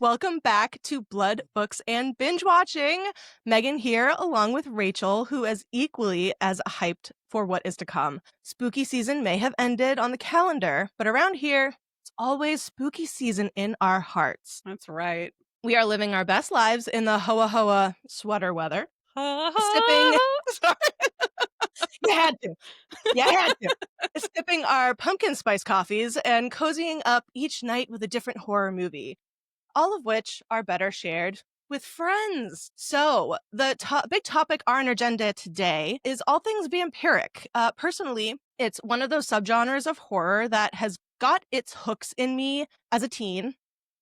Welcome back to Blood, Books, and Binge-Watching. Megan here, along with Rachel, who is equally as hyped for what is to come. Spooky season may have ended on the calendar, but around here, it's always spooky season in our hearts. That's right. We are living our best lives in the hoa sweater weather. Sipping... Sorry. You had to. Sipping our pumpkin spice coffees and cozying up each night with a different horror movie. All of which are better shared with friends. So the big topic on our agenda today is all things vampiric. Personally, it's one of those subgenres of horror that has got its hooks in me as a teen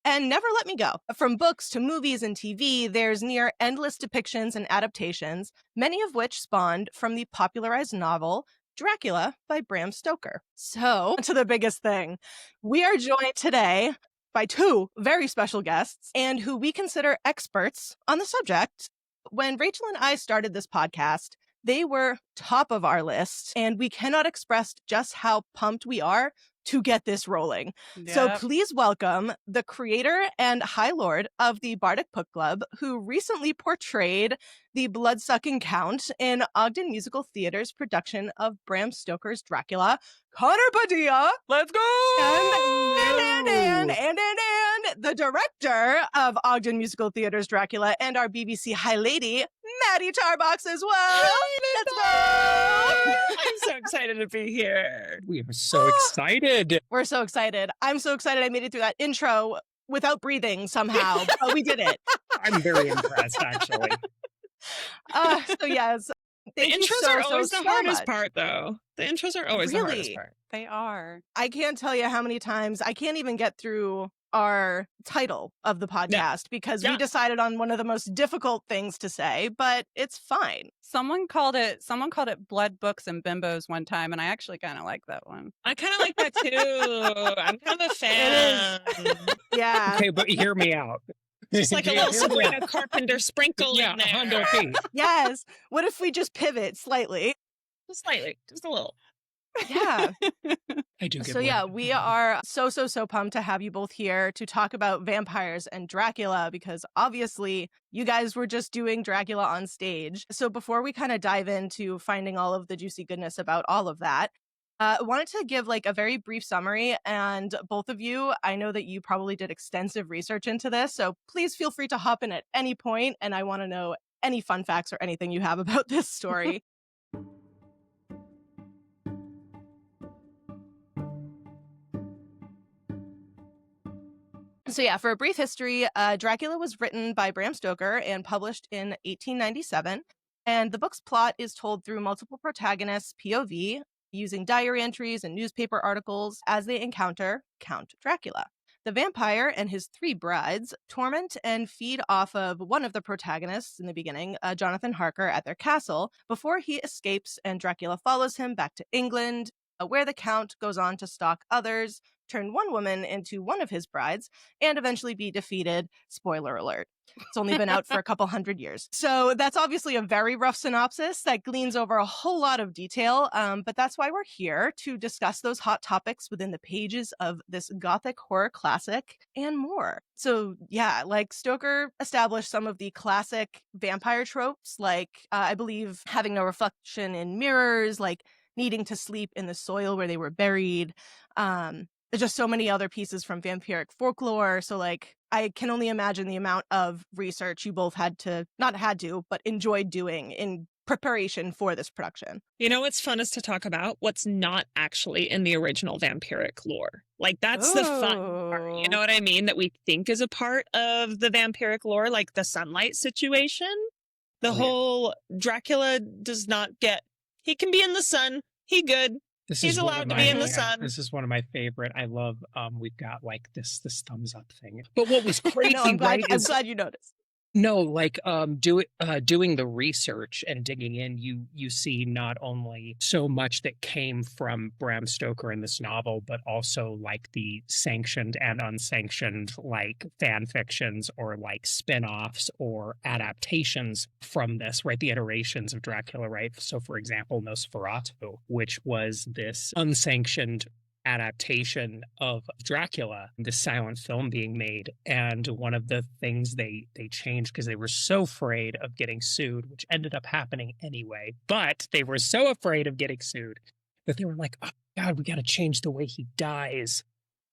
and never let me go. From books to movies and TV, there's near endless depictions and adaptations, many of which spawned from the popularized novel Dracula by Bram Stoker. So, to the biggest thing, we are joined today by two very special guests and who we consider experts on the subject. When Rachel and I started this podcast, they were top of our list, and we cannot express just how pumped we are to get this rolling. Yep. So please welcome the creator and High Lord of the Bardic Book Club, who recently portrayed the blood-sucking Count in Ogden Musical Theater's production of Bram Stoker's Dracula, Connor Padilla. Let's go! And the director of Ogden Musical Theater's Dracula and our BBC High Lady, Maddie Tarbox as well. Let's go! I'm so excited to be here. We are so excited. We're so excited. I'm so excited I made it through that intro without breathing somehow, but we did it. I'm very impressed, actually. So yes, thank The you intros so, are so, always so the hardest much. part, though. The intros are always the hardest Really? part. They are. I can't tell you how many times I can't even get through our title of the podcast because we Yeah. decided on one of the most difficult things to say, but it's fine. Someone called it Blood, Books, and Bimbos one time, and I actually kind of like that one. I kind of like that, too. I'm kind of a fan. Yeah. Okay, but hear me out. Just like a little Sabrina Carpenter sprinkle Yeah, in there. 100 feet. Yes. What if we just pivot slightly? Just slightly. Just a little. Yeah. I do get So yeah, we are so pumped to have you both here to talk about vampires and Dracula because obviously you guys were just doing Dracula on stage. So before we kind of dive into finding all of the juicy goodness about all of that, I wanted to give like a very brief summary, and both of you, I know that you probably did extensive research into this, so please feel free to hop in at any point, and I want to know any fun facts or anything you have about this story. So yeah, for a brief history, Dracula was written by Bram Stoker and published in 1897, and the book's plot is told through multiple protagonists' POV, using diary entries and newspaper articles as they encounter Count Dracula. The vampire and his three brides torment and feed off of one of the protagonists in the beginning, Jonathan Harker, at their castle, before he escapes and Dracula follows him back to England, where the Count goes on to stalk others, turn one woman into one of his brides, and eventually be defeated. Spoiler alert. It's only been out for a couple hundred years. So that's obviously a very rough synopsis that gleans over a whole lot of detail, but that's why we're here to discuss those hot topics within the pages of this gothic horror classic and more. So yeah, like Stoker established some of the classic vampire tropes, like I believe having no reflection in mirrors, like needing to sleep in the soil where they were buried. There's just so many other pieces from vampiric folklore. So like, I can only imagine the amount of research you both but enjoyed doing in preparation for this production. You know what's fun is to talk about what's not actually in the original vampiric lore. Like, that's the fun part. You know what I mean? That we think is a part of the vampiric lore, like the sunlight situation. The whole Dracula does not get... He can be in the sun. He good. He's allowed to be in the sun. This is one of my favorite. I love, we've got like this thumbs up thing. But what was crazy, No, I'm glad you noticed. No, like doing the research and digging in, you see not only so much that came from Bram Stoker in this novel, but also like the sanctioned and unsanctioned like fan fictions or like spin-offs or adaptations from this, right? The iterations of Dracula, right? So for example, Nosferatu, which was this unsanctioned adaptation of Dracula, the silent film being made. And one of the things they changed because they were so afraid of getting sued, which ended up happening anyway, but they were so afraid of getting sued that they were like, oh God, we got to change the way he dies.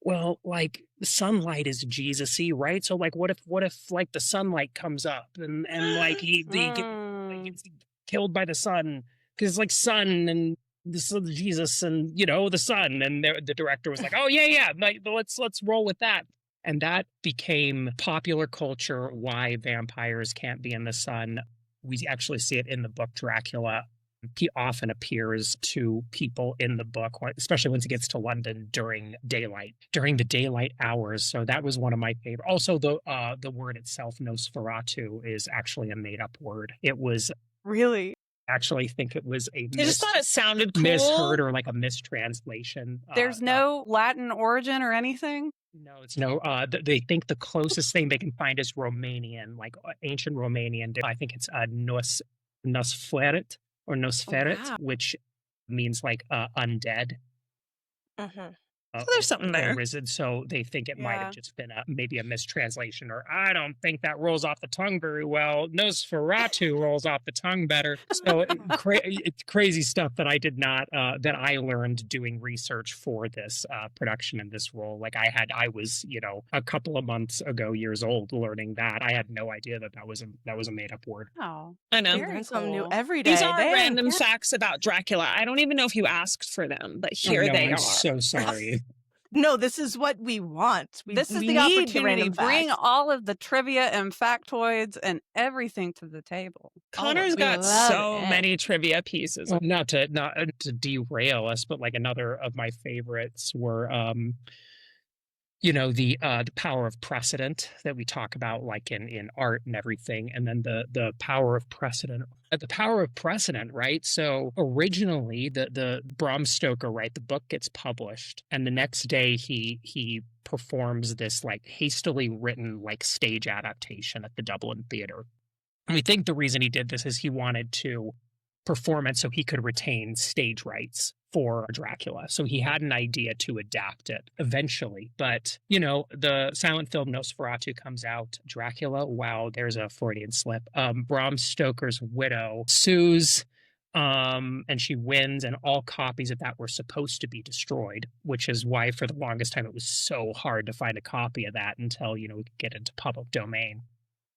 Well, like sunlight is Jesus-y, right? So like what if like the sunlight comes up and like he gets killed by the sun because it's like sun and this is Jesus and the sun, and the director was like, oh yeah, like, let's roll with that. And that became popular culture, why vampires can't be in the sun. We actually see it in the book Dracula. He often appears to people in the book, especially once he gets to London during the daylight hours. So that was one of my favorite. Also, the word itself, Nosferatu, is actually a made-up word. It was Really? Actually think it was I just thought it sounded cool. misheard or like a mistranslation. There's no Latin origin or anything? No, it's no. They think the closest thing they can find is Romanian, like ancient Romanian. I think it's Nosferat or Nosferat, wow. which means like undead. So there's something there. Risen, so they think it might have just been maybe a mistranslation, or I don't think that rolls off the tongue very well. Nosferatu rolls off the tongue better. So it's crazy stuff that I did not, that I learned doing research for this production and this role. Like I was, a couple of months ago, years old, learning that. I had no idea that was a made up word. Oh, I know. Learn something new every day. These are random facts about Dracula. I don't even know if you asked for them, but here they I'm are. So sorry. No, this is what we want. This is we the need opportunity. the Bring facts. all of the trivia and factoids and everything to the table. Connor's got so many trivia pieces. Well, not to derail us, but like another of my favorites were the power of precedent that we talk about, like in art and everything, and then the power of precedent. The power of precedent, right? So originally, the Bram Stoker, right? The book gets published, and the next day he performs this like hastily written like stage adaptation at the Dublin Theatre. And we think the reason he did this is he wanted to perform it so he could retain stage rights for Dracula. So he had an idea to adapt it eventually. But, the silent film Nosferatu comes out. Dracula, wow, there's a Freudian slip. Bram Stoker's widow sues, and she wins, and all copies of that were supposed to be destroyed, which is why for the longest time it was so hard to find a copy of that until, we could get into public domain.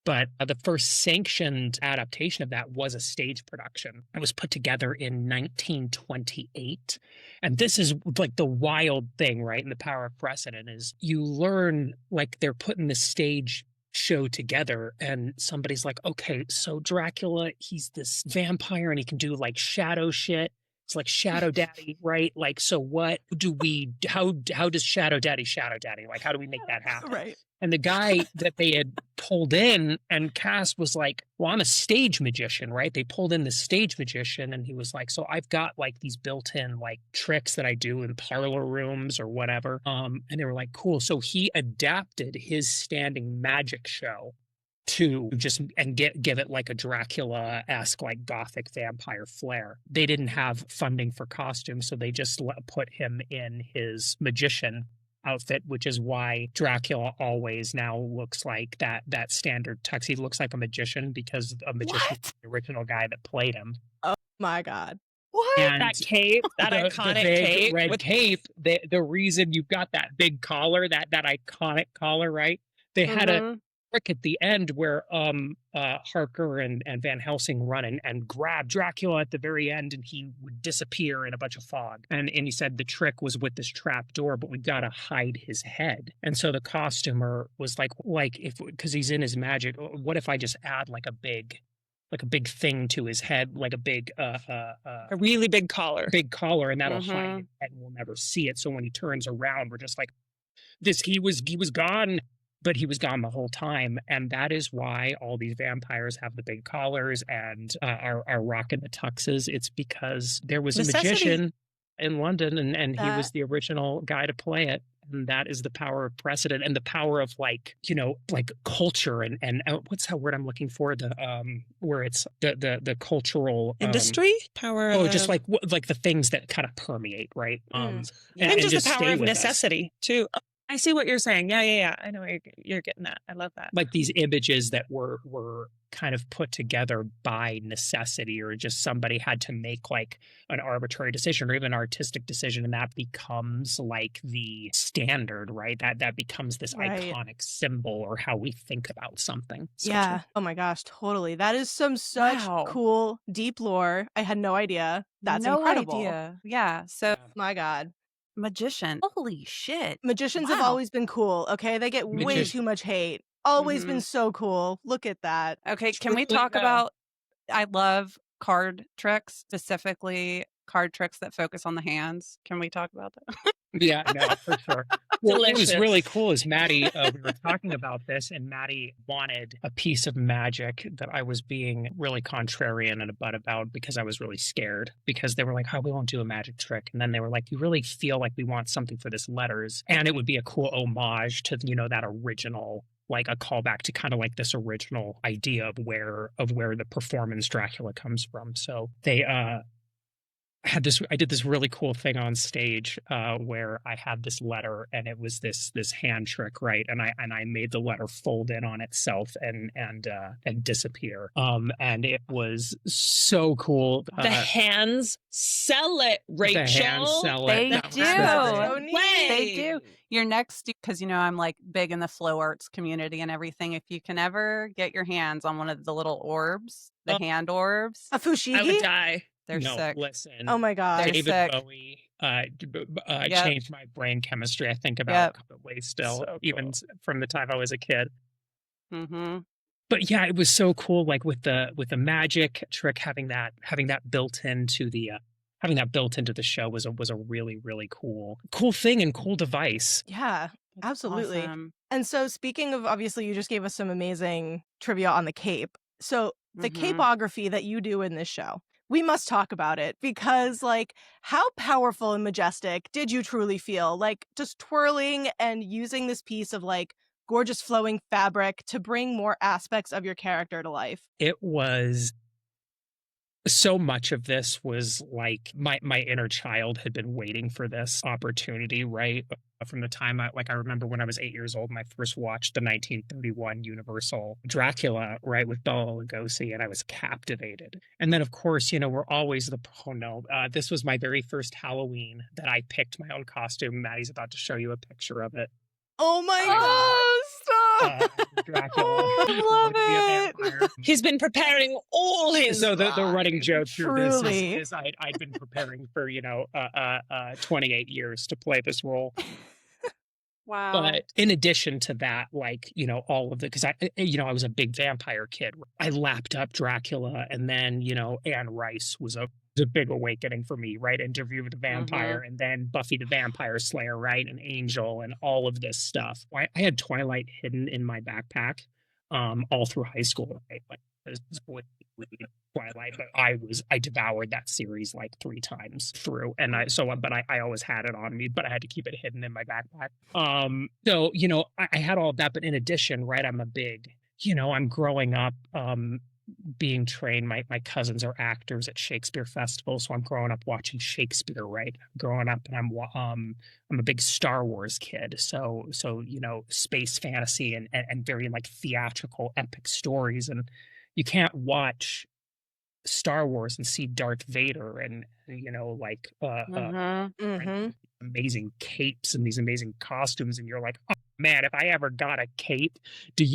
But the first sanctioned adaptation of that was a stage production. It was put together in 1928. And this is like the wild thing, right? And the power of precedent is you learn like they're putting the stage show together and somebody's like, okay, so Dracula, he's this vampire and he can do like shadow shit. It's like Shadow Daddy, right? Like, so what do we, how does Shadow Daddy? Like, how do we make that happen? Right. And the guy that they had pulled in and cast was like, well, I'm a stage magician, right? They pulled in the stage magician and he was like, so I've got like these built-in like tricks that I do in parlor rooms or whatever. And they were like, cool. So he adapted his standing magic show to just and give it like a Dracula-esque like gothic vampire flair. They didn't have funding for costumes, so they just put him in his magician outfit, which is why Dracula always now looks like that standard tux. He looks like a magician because a magician is the original guy that played him. Oh my God. What? And that cape, that iconic the big cape. red cape, the reason you've got that big collar, that iconic collar, right? They had a trick at the end where Harker and Van Helsing run and grab Dracula at the very end, and he would disappear in a bunch of fog. And he said the trick was with this trap door, but we got to hide his head. And so the costumer was like if because he's in his magic, what if I just add like a big thing to his head, like a big a really big collar, and that'll hide it, and we'll never see it. So when he turns around, we're just like, he was gone. But he was gone the whole time. And that is why all these vampires have the big collars and are rocking the tuxes. It's because there was a magician in London and he was the original guy to play it. and that is the power of precedent and the power of like, like culture and what's that word I'm looking for? The where it's the cultural Industry power. Just like the things that kind of permeate, right? And and just the power stay of with us. necessity too. I see what you're saying. Yeah. I know what you're getting at. I love that. Like these images that were kind of put together by necessity, or just somebody had to make like an arbitrary decision or even an artistic decision, and that becomes like the standard, right? That becomes this iconic symbol or how we think about something. Yeah. Oh my gosh, totally. That is such cool, deep lore. I had no idea. That's incredible. Idea. Yeah. So, my God. Magician. Holy shit. Magicians have always been cool, okay? They get way too much hate. Always been so cool. Look at that. Okay, can we talk about, I love card tricks, specifically card tricks that focus on the hands. Can we talk about that? Yeah, no, for sure. Well, what was really cool is Maddie, we were talking about this, and Maddie wanted a piece of magic that I was being really contrarian and about because I was really scared, because they were like, oh, we won't do a magic trick. And then they were like, you really feel like we want something for this letters. And it would be a cool homage to, that original, like a callback to kind of like this original idea of where the performance Dracula comes from. So they I did this really cool thing on stage where I had this letter, and it was this hand trick, right? And I made the letter fold in on itself and disappear. And it was so cool. The hands sell it, Rachel. The hands sell it. They do. So neat. They do. Your next, because I'm like big in the flow arts community and everything. If you can ever get your hands on one of the little orbs, the hand orbs, a fushigi, I would die. They're sick. Listen. Oh my God. David sick. Bowie changed my brain chemistry, I think, about a couple of ways still, even from the time I was a kid. Mm-hmm. But yeah, it was so cool, like with the magic trick, having that built into the show was a really, really cool thing and cool device. Yeah, absolutely. Awesome. And so speaking of, obviously you just gave us some amazing trivia on the cape. So the capeography that you do in this show, we must talk about it, because like, how powerful and majestic did you truly feel? Like just twirling and using this piece of like gorgeous flowing fabric to bring more aspects of your character to life. It was so much of this was like my inner child had been waiting for this opportunity, right? From the time I remember when I was 8 years old and I first watched the 1931 Universal Dracula, right, with Bela Lugosi, and I was captivated. And then, of course, we're always this was my very first Halloween that I picked my own costume. Maddie's about to show you a picture of it. Oh my God, stop! Dracula. Oh, I love it. He's been preparing all his. So the running joke through this Truly. is I'd been preparing for 28 years to play this role. Wow. But in addition to that, like, all of the, because I was a big vampire kid. I lapped up Dracula, and then, Anne Rice was a big awakening for me, right? Interview with the Vampire, and then Buffy the Vampire Slayer, right? And Angel, and all of this stuff. I had Twilight hidden in my backpack all through high school, right? Like, Twilight, but I devoured that series like 3 times through, and I always had it on me, but I had to keep it hidden in my backpack. So I had all of that, but in addition, right, I'm a big, I'm growing up being trained. My cousins are actors at Shakespeare Festival, so I'm growing up watching Shakespeare, right? Growing up, and I'm a big Star Wars kid, so space fantasy and very like theatrical epic stories, and you can't watch Star Wars and see Darth Vader and amazing capes and these amazing costumes, and you're like, oh man, if I ever got a cape, do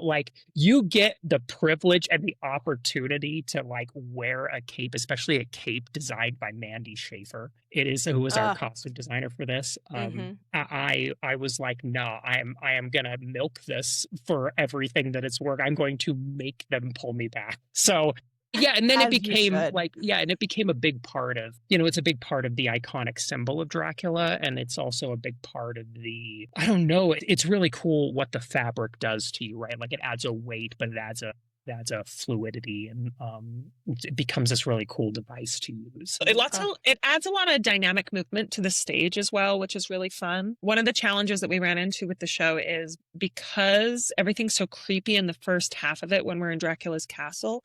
like you get the privilege and the opportunity to like wear a cape, especially a cape designed by Mandy Schaefer. Who was our costume designer for this. I was like, no, I am gonna milk this for everything that it's worth. I'm going to make them pull me back. So yeah, and then it became it became a big part of, it's a big part of the iconic symbol of Dracula, and it's also a big part of it's really cool what the fabric does to you, right? Like it adds a weight, but it adds adds a fluidity, and it becomes this really cool device to use. It adds a lot of dynamic movement to the stage as well, which is really fun. One of the challenges that we ran into with the show is because everything's so creepy in the first half of it when we're in Dracula's castle,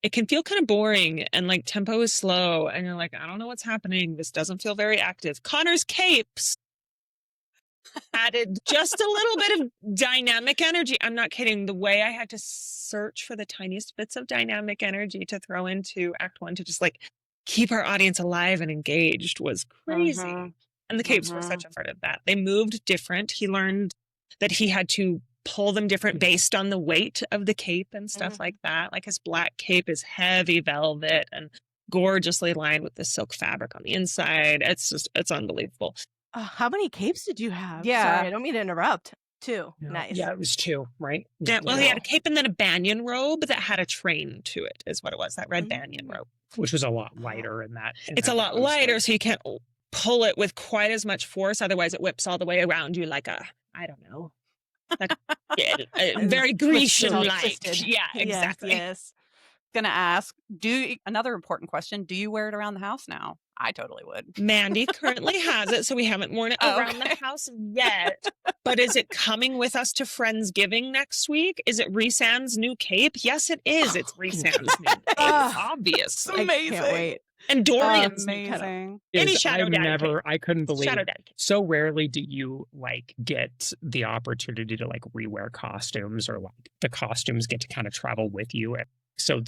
it can feel kind of boring and like tempo is slow and you're like, I don't know what's happening. This doesn't feel very active. Connor's capes added just a little bit of dynamic energy. I'm not kidding. The way I had to search for the tiniest bits of dynamic energy to throw into Act 1 to just like keep our audience alive and engaged was crazy. And the capes were such a part of that. They moved different. He learned that he had to pull them different based on the weight of the cape and stuff like that. Like his black cape is heavy velvet and gorgeously lined with the silk fabric on the inside. It's unbelievable. How many capes did you have? Yeah. Sorry, I don't mean to interrupt. 2. No. Nice. Yeah, it was 2, right? Yeah, well, he had a cape and then a banyan robe that had a train to it, is what it was, that red banyan robe. Which was a lot lighter in that. It's a lot lighter, so you can't pull it with quite as much force. Otherwise, it whips all the way around you like I don't know. Like, very Grecian-like. Yeah, exactly. Yes. Gonna ask, another important question, do you wear it around the house now? I totally would. Mandy currently has it, so we haven't worn it around the house yet. But is it coming with us to Friendsgiving next week? Is it Rhysand's new cape? Yes, it is. It's Rhysand's new cape, obviously. Amazing. I can't wait. And Dorian's amazing. Any Shadow Daddy cape. I couldn't believe Shadow Daddy cape. So rarely do you like get the opportunity to like rewear costumes, or like the costumes get to kind of travel with you. So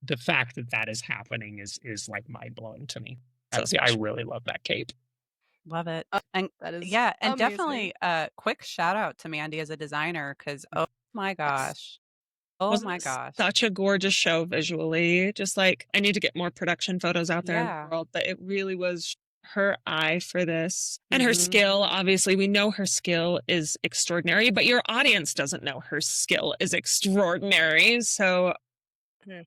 the fact that is happening is like mind blowing to me. I really love that cape. Love it. And that is and amazing. definitely a quick shout out to Mandy as a designer, because oh my gosh. Such a gorgeous show visually. Just like, I need to get more production photos out there in the world, but it really was her eye for this. And her skill, obviously, we know her skill is extraordinary, but your audience doesn't know her skill is extraordinary. So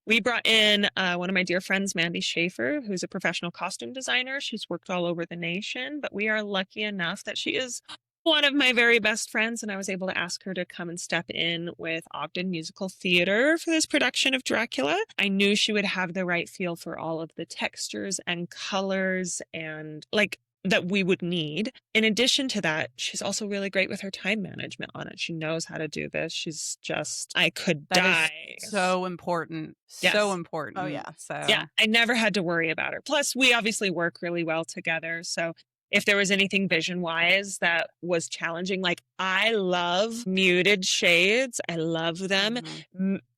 we brought in one of my dear friends, Mandy Schaefer, who's a professional costume designer. She's worked all over the nation, but we are lucky enough that she is one of my very best friends, and I was able to ask her to come and step in with Ogden Musical Theater for this production of Dracula. I knew she would have the right feel for all of the textures and colors and like that we would need. In addition to that, she's also really great with her time management on it. She knows how to do this. She's just, I could die. So important. Yes. So important. Oh, yeah. So yeah, I never had to worry about her. Plus, we obviously work really well together. So if there was anything vision-wise that was challenging, like I love muted shades. I love them.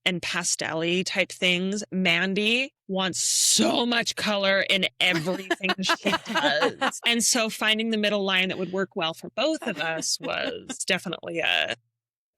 And pastel-y type things. Mandy wants so much color in everything she does. And so finding the middle line that would work well for both of us was definitely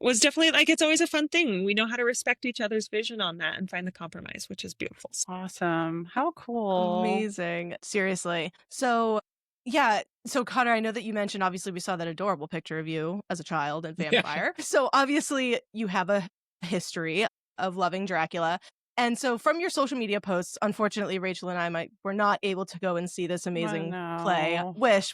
like, it's always a fun thing. We know how to respect each other's vision on that and find the compromise, which is beautiful. Awesome. How cool. Amazing. Seriously. So yeah. So Connor, I know that you mentioned, obviously we saw that adorable picture of you as a child and vampire. Yeah. So obviously you have a history of loving Dracula. And so from your social media posts, unfortunately, Rachel and I were not able to go and see this amazing play.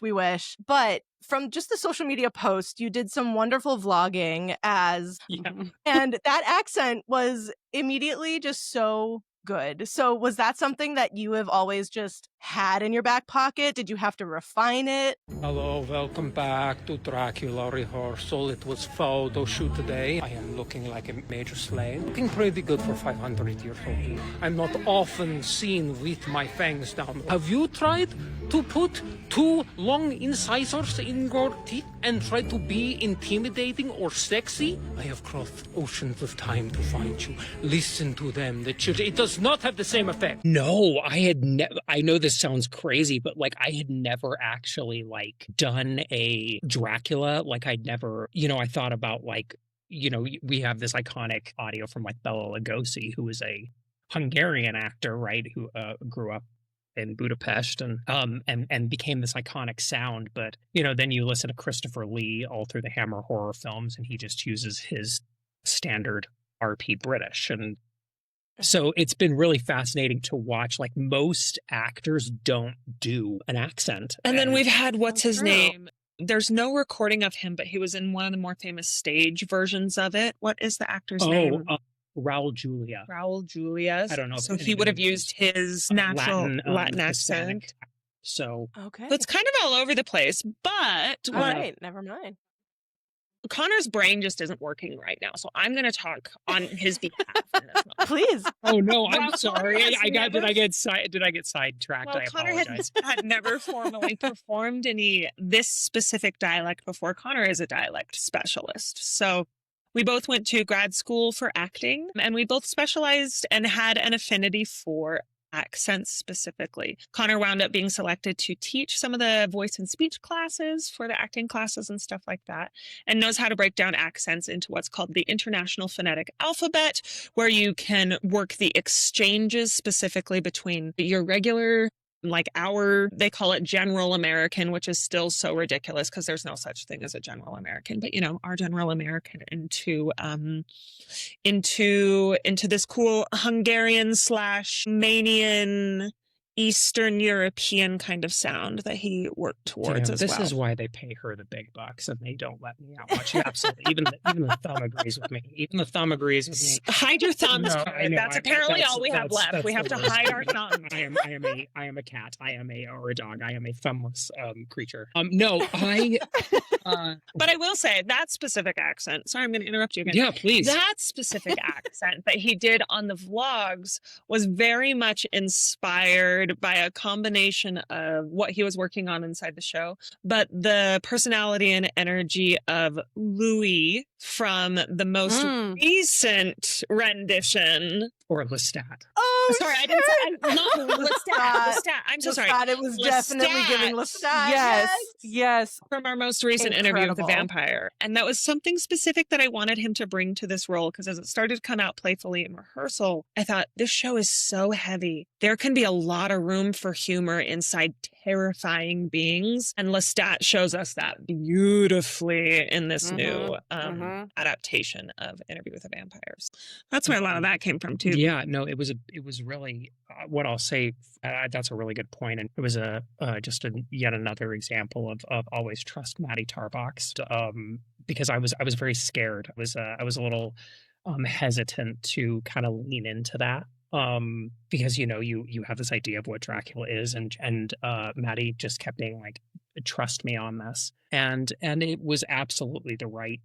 We wish. But from just the social media post, you did some wonderful vlogging and that accent was immediately just so good. So was that something that you have always just had in your back pocket? Did you have to refine it? Hello, welcome back to Dracula rehearsal. It was photo shoot today. I am looking like a major slave. Looking pretty good for 500 years old. I'm not often seen with my fangs down. Have you tried to put 2 long incisors in your teeth and try to be intimidating or sexy? I have crossed oceans of time to find you. Listen to them, the children. It does not have the same effect. No, I know this sounds crazy, but like I had never actually like done a Dracula. Like I'd never, I thought about like, we have this iconic audio from like Bela Lugosi, who is a Hungarian actor, right? Who grew up in Budapest and became this iconic sound. But, then you listen to Christopher Lee all through the Hammer horror films, and he just uses his standard RP British. And so it's been really fascinating to watch. Like most actors don't do an accent. And then we've had, what's his name? There's no recording of him, but he was in one of the more famous stage versions of it. What is the actor's name? Raul Julia. Raul Julia. I don't know. So he would have used his natural Latin Hispanic. accent. So Okay. it's kind of all over the place, but All right. Never mind. Connor's brain just isn't working right now, so I'm going to talk on his behalf. In this moment. Please. oh no, I'm Well, sorry. Did I get sidetracked? Well, I Connor apologize. had never formally performed this specific dialect before. Connor is a dialect specialist. So we both went to grad school for acting, and we both specialized and had an affinity for accents specifically. Connor wound up being selected to teach some of the voice and speech classes for the acting classes and stuff like that, and knows how to break down accents into what's called the International Phonetic Alphabet, where you can work the exchanges specifically between your regular, like they call it general American, which is still so ridiculous because there's no such thing as a general American, but our general American into this cool Hungarian / Manian Eastern European kind of sound that he worked towards as well. This is why they pay her the big bucks and they don't let me out much. Absolutely. Even the thumb agrees with me. Hide your thumbs. No, I know. That's apparently all we have left. We have to hide our thumbs. I am a cat. Or a dog. I am a thumbless creature. No, I But I will say that specific accent. Sorry, I'm going to interrupt you again. Yeah, please. That specific accent that he did on the vlogs was very much inspired by a combination of what he was working on inside the show, but the personality and energy of Louis from the most recent rendition. Or Lestat. Oh, sorry, I didn't say not Lestat. I'm so sorry. It was definitely giving Lestat. Yes. From our most recent interview with the vampire. And that was something specific that I wanted him to bring to this role, because as it started to come out playfully in rehearsal, I thought, this show is so heavy. There can be a lot of room for humor inside terrifying beings. And Lestat shows us that beautifully in this new adaptation of Interview with the Vampires. That's where a lot of that came from, too. Yeah, no, it was really what I'll say. That's a really good point, and it was yet another example of always trust Maddie Tarbox. Because I was very scared. I was a little hesitant to kind of lean into that. Because you have this idea of what Dracula is, and Maddie just kept being like, trust me on this, and it was absolutely the right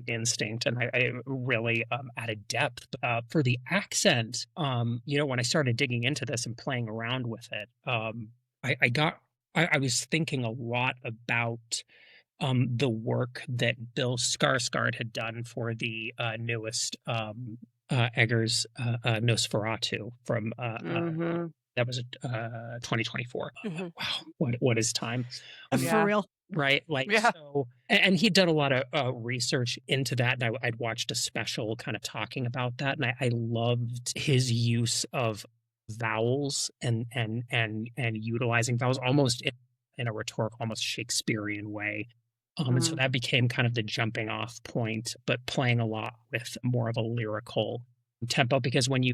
instinct, and I really added depth for the accent. When I started digging into this and playing around with it, I was thinking a lot about the work that Bill Skarsgård had done for the newest Eggers Nosferatu from that was 2024. Wow, what is time? For real. Right, so, and he'd done a lot of research into that, and I'd watched a special kind of talking about that, and I loved his use of vowels and utilizing vowels almost in a rhetorical, almost Shakespearean way. And so that became kind of the jumping off point, but playing a lot with more of a lyrical tempo, because when you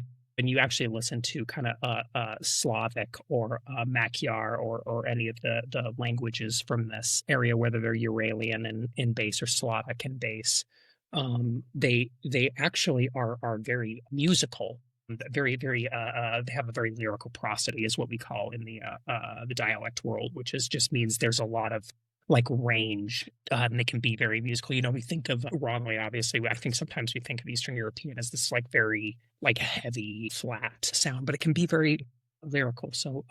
actually listen to kind of Slavic or Magyar or any of the languages from this area, whether they're Uralian in base or Slavic in base, they actually are very musical. Very, very. They have a very lyrical prosody, is what we call in the dialect world, which just means there's a lot of like range, and they can be very musical. We think of wrongly, obviously. I think sometimes we think of Eastern European as this like very like heavy, flat sound, but it can be very lyrical. So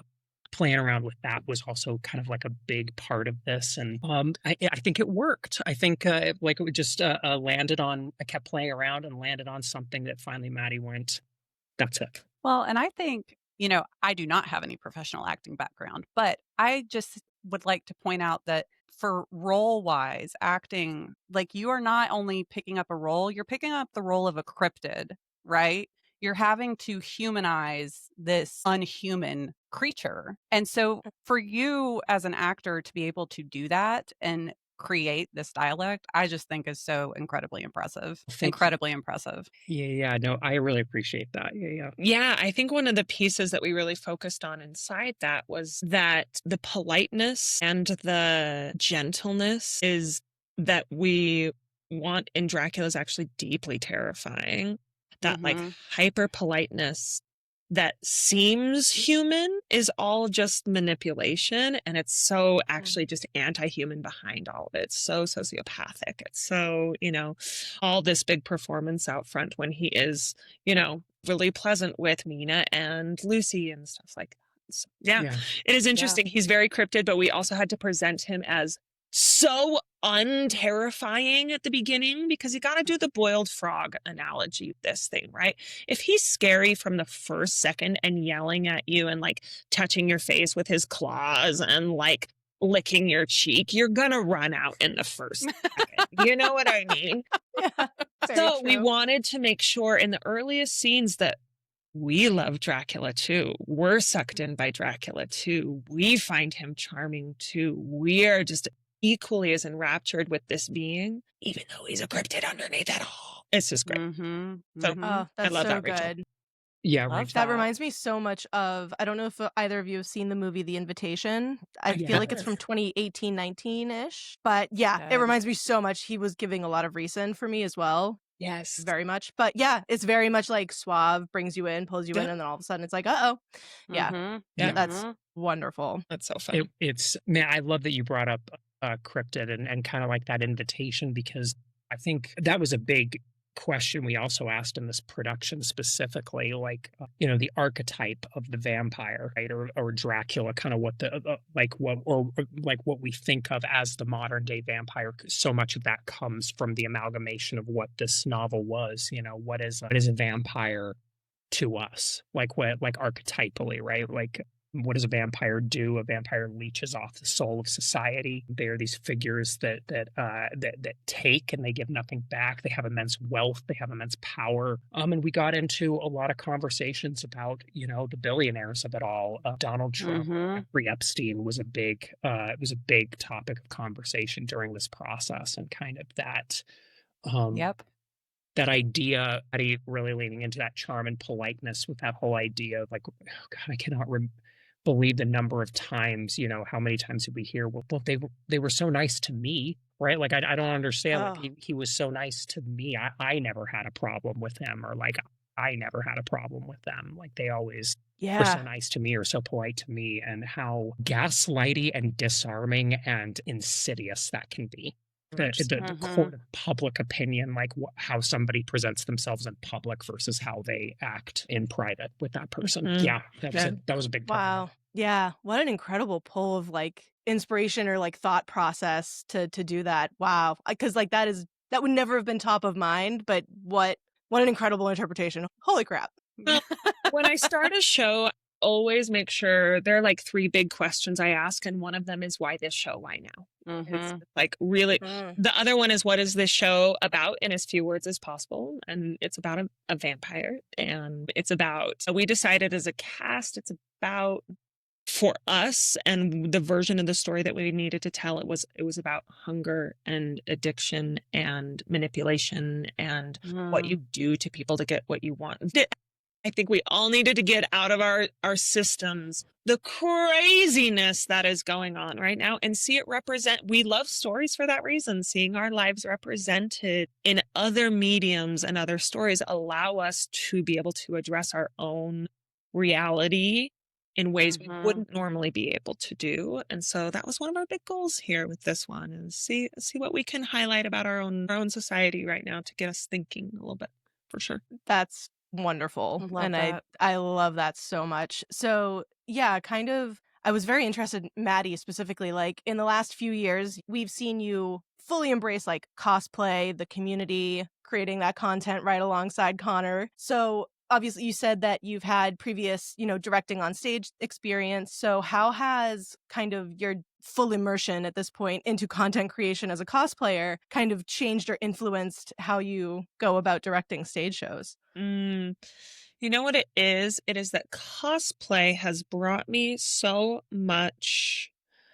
playing around with that was also kind of like a big part of this, and I think it worked. I think like it just landed on. I kept playing around and landed on something that finally Maddie went, that's it. Well, and I think, I do not have any professional acting background, but I just would like to point out that for role-wise acting, like, you are not only picking up a role, you're picking up the role of a cryptid, right? You're having to humanize this unhuman creature. And so for you as an actor to be able to do that and create this dialect, I just think is so incredibly impressive. Impressive. Yeah, no, I really appreciate that. Yeah, I think one of the pieces that we really focused on inside that was that the politeness and the gentleness is that we want in Dracula is actually deeply terrifying. that like hyper politeness that seems human is all just manipulation, and it's so actually just anti-human behind all of it. It's so sociopathic. It's so, all this big performance out front when he is, really pleasant with Mina and Lucy and stuff like that. So, yeah, it is interesting. He's very cryptid, but we also had to present him as so unterrifying at the beginning, because you got to do the boiled frog analogy with this thing, right? If he's scary from the first second and yelling at you and like touching your face with his claws and like licking your cheek, you're gonna run out in the first second. You know what I mean? Yeah, so we wanted to make sure in the earliest scenes that we love Dracula too. We're sucked in by Dracula too. We find him charming too. We are just equally as enraptured with this being, even though he's a cryptid underneath it all. It's just great. So Oh, I that's love so that, Rachel. good. Yeah, Love Rachel. That reminds me so much of, I don't know if either of you have seen the movie The Invitation. I feel like it's from 2018, 19-ish. But yeah, it reminds me so much. He was giving a lot of reason for me as well. Yes. Very much. But yeah, it's very much like suave, brings you in, pulls you in, and then all of a sudden it's like, uh-oh. Yeah. That's wonderful. That's so fun. Man, I love that you brought up cryptid and kind of like that invitation, because I think that was a big question we also asked in this production specifically, like the archetype of the vampire, right, or Dracula, kind of what the what we think of as the modern day vampire. So much of that comes from the amalgamation of what this novel was. What is a vampire to us, like archetypally, right? Like, what does a vampire do? A vampire leeches off the soul of society. They are these figures that take and they give nothing back. They have immense wealth. They have immense power. And we got into a lot of conversations about the billionaires of it all. Donald Trump, Jeffrey Epstein was a big topic of conversation during this process, and kind of that. That idea, really leaning into that charm and politeness with that whole idea of like, oh God, I cannot believe the number of times, how many times did we hear, well, they were so nice to me, right? Like, I don't understand. Like, he was so nice to me. I never had a problem with him, or like, I never had a problem with them. Like, they always were so nice to me or so polite to me, and how gaslighty and disarming and insidious that can be. The court of public opinion, like how somebody presents themselves in public versus how they act in private with that person. Yeah, that was a big part. Wow. Yeah. What an incredible pull of like inspiration or like thought process to do that. Wow. Because like that would never have been top of mind, but what an incredible interpretation. Holy crap. Well, when I start a show, always make sure there are like 3 big questions I ask, and one of them is, why this show? Why now? It's like really the other one is, what is this show about, in as few words as possible? And it's about a vampire, and it's about, we decided as a cast, it's about, for us and the version of the story that we needed to tell, it was about hunger and addiction and manipulation and what you do to people to get what you want. I think we all needed to get out of our systems the craziness that is going on right now and see it represent. We love stories for that reason. Seeing our lives represented in other mediums and other stories allow us to be able to address our own reality in ways we wouldn't normally be able to do. And so that was one of our big goals here with this one, is see what we can highlight about our own society right now to get us thinking a little bit, for sure. That's wonderful. I love that so much. So yeah, kind of, I was very interested, Maddie, specifically, like in the last few years, we've seen you fully embrace like cosplay, the community, creating that content right alongside Connor. So obviously you said that you've had previous, directing on stage experience. So how has kind of your full immersion at this point into content creation as a cosplayer kind of changed or influenced how you go about directing stage shows? You know what it is? It is that cosplay has brought me so much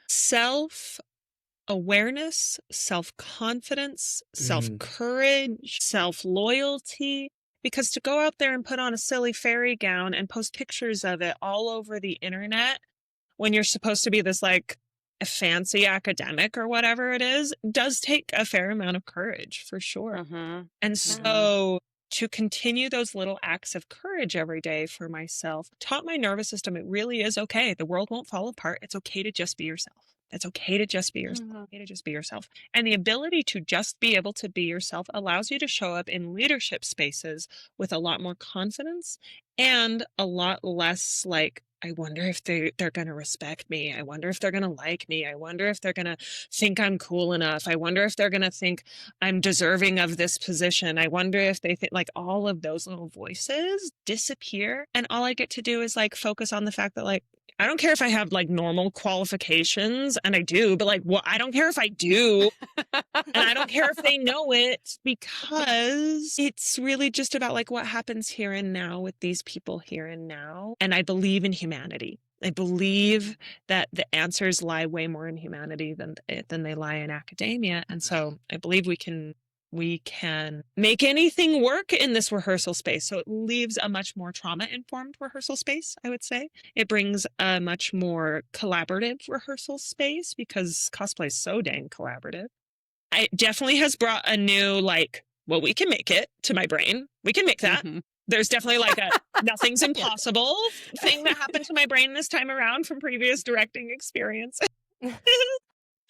self-awareness, self-confidence, self-courage, self-loyalty. Because to go out there and put on a silly fairy gown and post pictures of it all over the internet when you're supposed to be this like a fancy academic or whatever it is, does take a fair amount of courage, for sure. And so to continue those little acts of courage every day for myself taught my nervous system it really is okay. The world won't fall apart. It's okay to just be yourself. It's okay to just be yourself. Okay to just be yourself. And the ability to just be able to be yourself allows you to show up in leadership spaces with a lot more confidence and a lot less like, I wonder if they're going to respect me. I wonder if they're going to like me. I wonder if they're going to think I'm cool enough. I wonder if they're going to think I'm deserving of this position. I wonder if they think like all of those little voices disappear. And all I get to do is like focus on the fact that like, I don't care if I have like normal qualifications, and I do, but like, I don't care if I do. And I don't care if they know it, because it's really just about like what happens here and now with these people here and now. And I believe in humanity. I believe that the answers lie way more in humanity than they lie in academia. And so I believe we can make anything work in this rehearsal space. So it leaves a much more trauma-informed rehearsal space, I would say. It brings a much more collaborative rehearsal space because cosplay is so dang collaborative. It definitely has brought a new, like, well, we can make it to my brain. We can make that. There's definitely like a nothing's impossible thing that happened to my brain this time around from previous directing experience.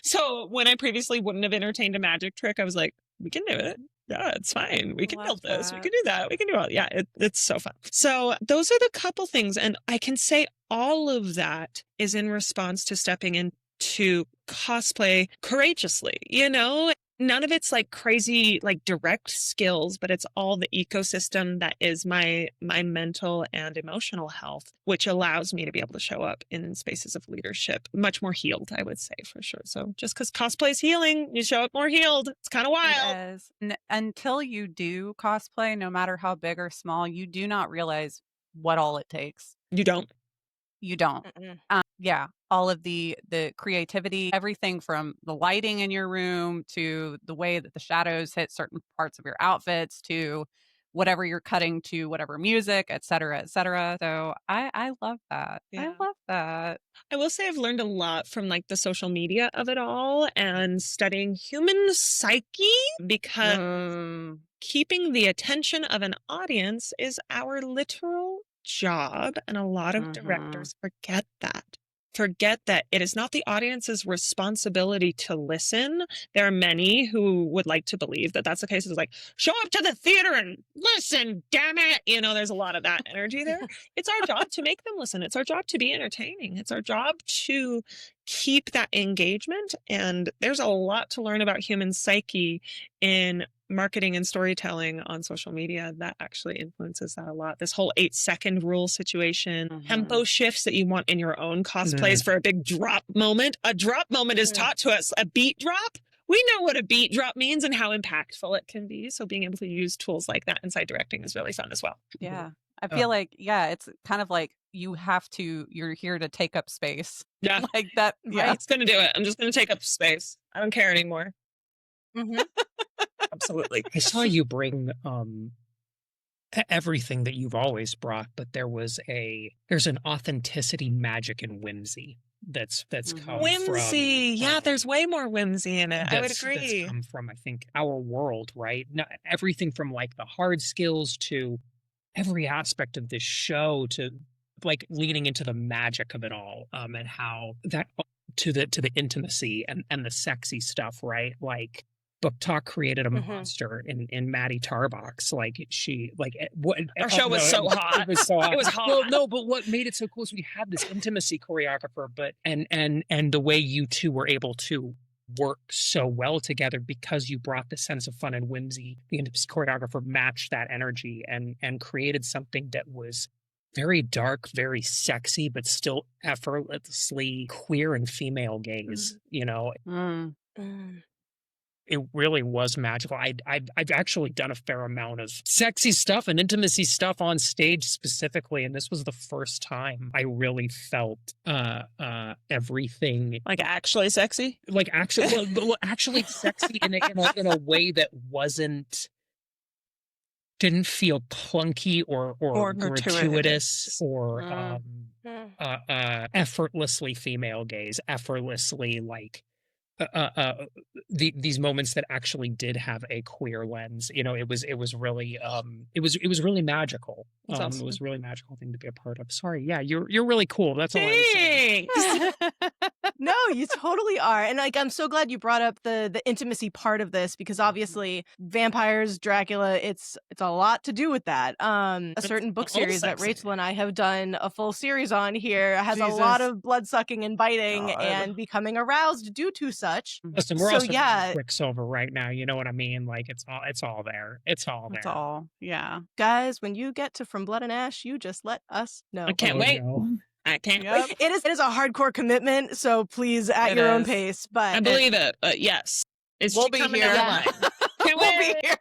So when I previously wouldn't have entertained a magic trick, I was like, we can do it. Yeah, it's fine. We can build this. We can do that. We can do all. Yeah, it's so fun. So those are the couple things. And I can say all of that is in response to stepping into cosplay courageously, you know? None of it's like crazy, like direct skills, but it's all the ecosystem that is my mental and emotional health, which allows me to be able to show up in spaces of leadership, much more healed, I would say, for sure. So just because cosplay is healing, you show up more healed. It's kind of wild. It is. Until you do cosplay, no matter how big or small, you do not realize what all it takes. You don't. You don't. Yeah, all of the creativity, everything from the lighting in your room to the way that the shadows hit certain parts of your outfits to whatever you're cutting to, whatever music, et cetera, et cetera. So I love that. Yeah. I love that. I will say I've learned a lot from like the social media of it all and studying human psyche, because keeping the attention of an audience is our literal job. And a lot of directors forget that. Forget that it is not the audience's responsibility to listen. There are many who would like to believe that that's the case. It's like, show up to the theater and listen, damn it. You know, there's a lot of that energy there. It's our job to make them listen. It's our job to be entertaining. It's our job to keep that engagement. And there's a lot to learn about human psyche in marketing and storytelling on social media that actually influences that a lot. This whole 8-second rule situation, tempo shifts that you want in your own cosplays for a big drop moment. A drop moment is taught to us. A beat drop, we know what a beat drop means and how impactful it can be. So being able to use tools like that inside directing is really fun as well. Yeah. I feel like, it's kind of like you're here to take up space. Yeah. Like that. Yeah. It's going to do it. I'm just going to take up space. I don't care anymore. Absolutely. I saw you bring everything that you've always brought, but there's an authenticity, magic, and whimsy that's come whimsy. From, yeah, there's way more whimsy in it. I would agree. That's come from, I think, our world, right? Not everything from like the hard skills to every aspect of this show to like leaning into the magic of it all, and how that to the intimacy and the sexy stuff, right? Like Book Talk created a monster in Maddie Tarbox. Like Our show was so hot. It was so hot. It was hot. Well, no, but what made it so cool is we had this intimacy choreographer, but and the way you two were able to work so well together because you brought the sense of fun and whimsy. The intimacy choreographer matched that energy and created something that was very dark, very sexy, but still effortlessly queer and female gaze, you know? It really was magical. I've actually done a fair amount of sexy stuff and intimacy stuff on stage specifically, and this was the first time I really felt everything. Like actually sexy? Like actually sexy in a way that didn't feel clunky or gratuitous or effortlessly female gaze, effortlessly like these moments that actually did have a queer lens. You know, it was really it was really magical. That's It awesome. was a really magical thing to be a part of. Sorry, yeah, you're really cool. That's all I was saying. Thanks. No, you totally are. And like I'm so glad you brought up the intimacy part of this, because obviously vampires, Dracula, it's a lot to do with that. A certain book all series that sexy. Rachel and I have done a full series on here has a Jesus. lot of blood sucking and biting God. and becoming aroused due to such. Listen, we're So, also yeah. Quicksilver right now. You know what I mean? Like it's all there. It's all That's there. all. Yeah. Guys, when you get to From Blood and Ash, you just let us know. I can't Oh, wait. no. I can't Yep. wait. It is a hardcore commitment, so please at It your own is. pace. But I believe it, but yes. Is We'll she be coming here. down the line? Can't we'll be wait. here.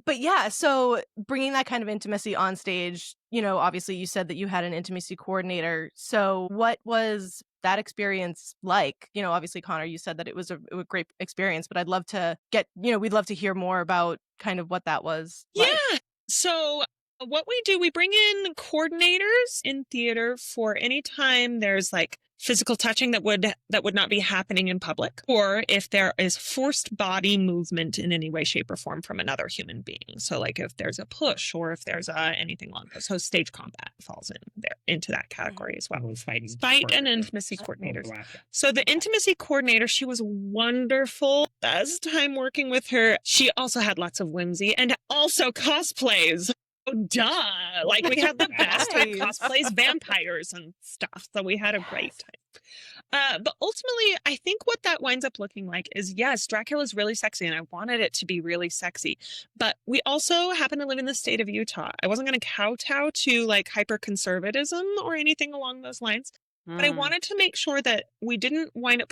But yeah, so bringing that kind of intimacy on stage, you know, obviously you said that you had an intimacy coordinator. So what was that experience like? You know, obviously Connor, you said that it was a great experience, but I'd love to we'd love to hear more about kind of what that was like. Yeah. So what we do, we bring in coordinators in theater for any time there's like physical touching that would not be happening in public, or if there is forced body movement in any way, shape, or form from another human being. So like if there's a push, or if there's anything along those. So stage combat falls in there into that category as well. Fight and intimacy coordinators. So the intimacy coordinator, she was wonderful. Best time working with her. She also had lots of whimsy and also cosplays. Oh, duh. Like we had the best time Nice. cosplays, vampires and stuff. So we had a great time. But ultimately, I think what that winds up looking like is, yes, Dracula's really sexy, and I wanted it to be really sexy. But we also happen to live in the state of Utah. I wasn't going to kowtow to like hyper-conservatism or anything along those lines. But I wanted to make sure that we didn't wind up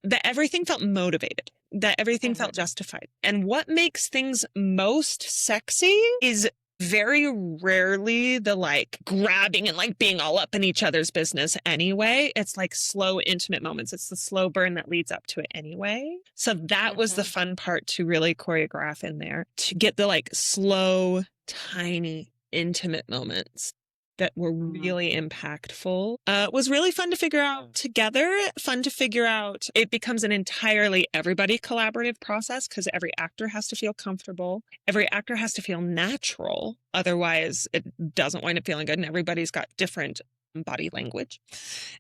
that everything felt motivated, that everything felt justified. And what makes things most sexy is very rarely the like grabbing and like being all up in each other's business anyway. It's like slow, intimate moments. It's the slow burn that leads up to it anyway. So that was the fun part to really choreograph in there, to get the like slow, tiny, intimate moments that were really impactful. It was really fun to figure out together, fun to figure out. It becomes an entirely everybody collaborative process because every actor has to feel comfortable. Every actor has to feel natural. Otherwise, it doesn't wind up feeling good, and everybody's got different body language.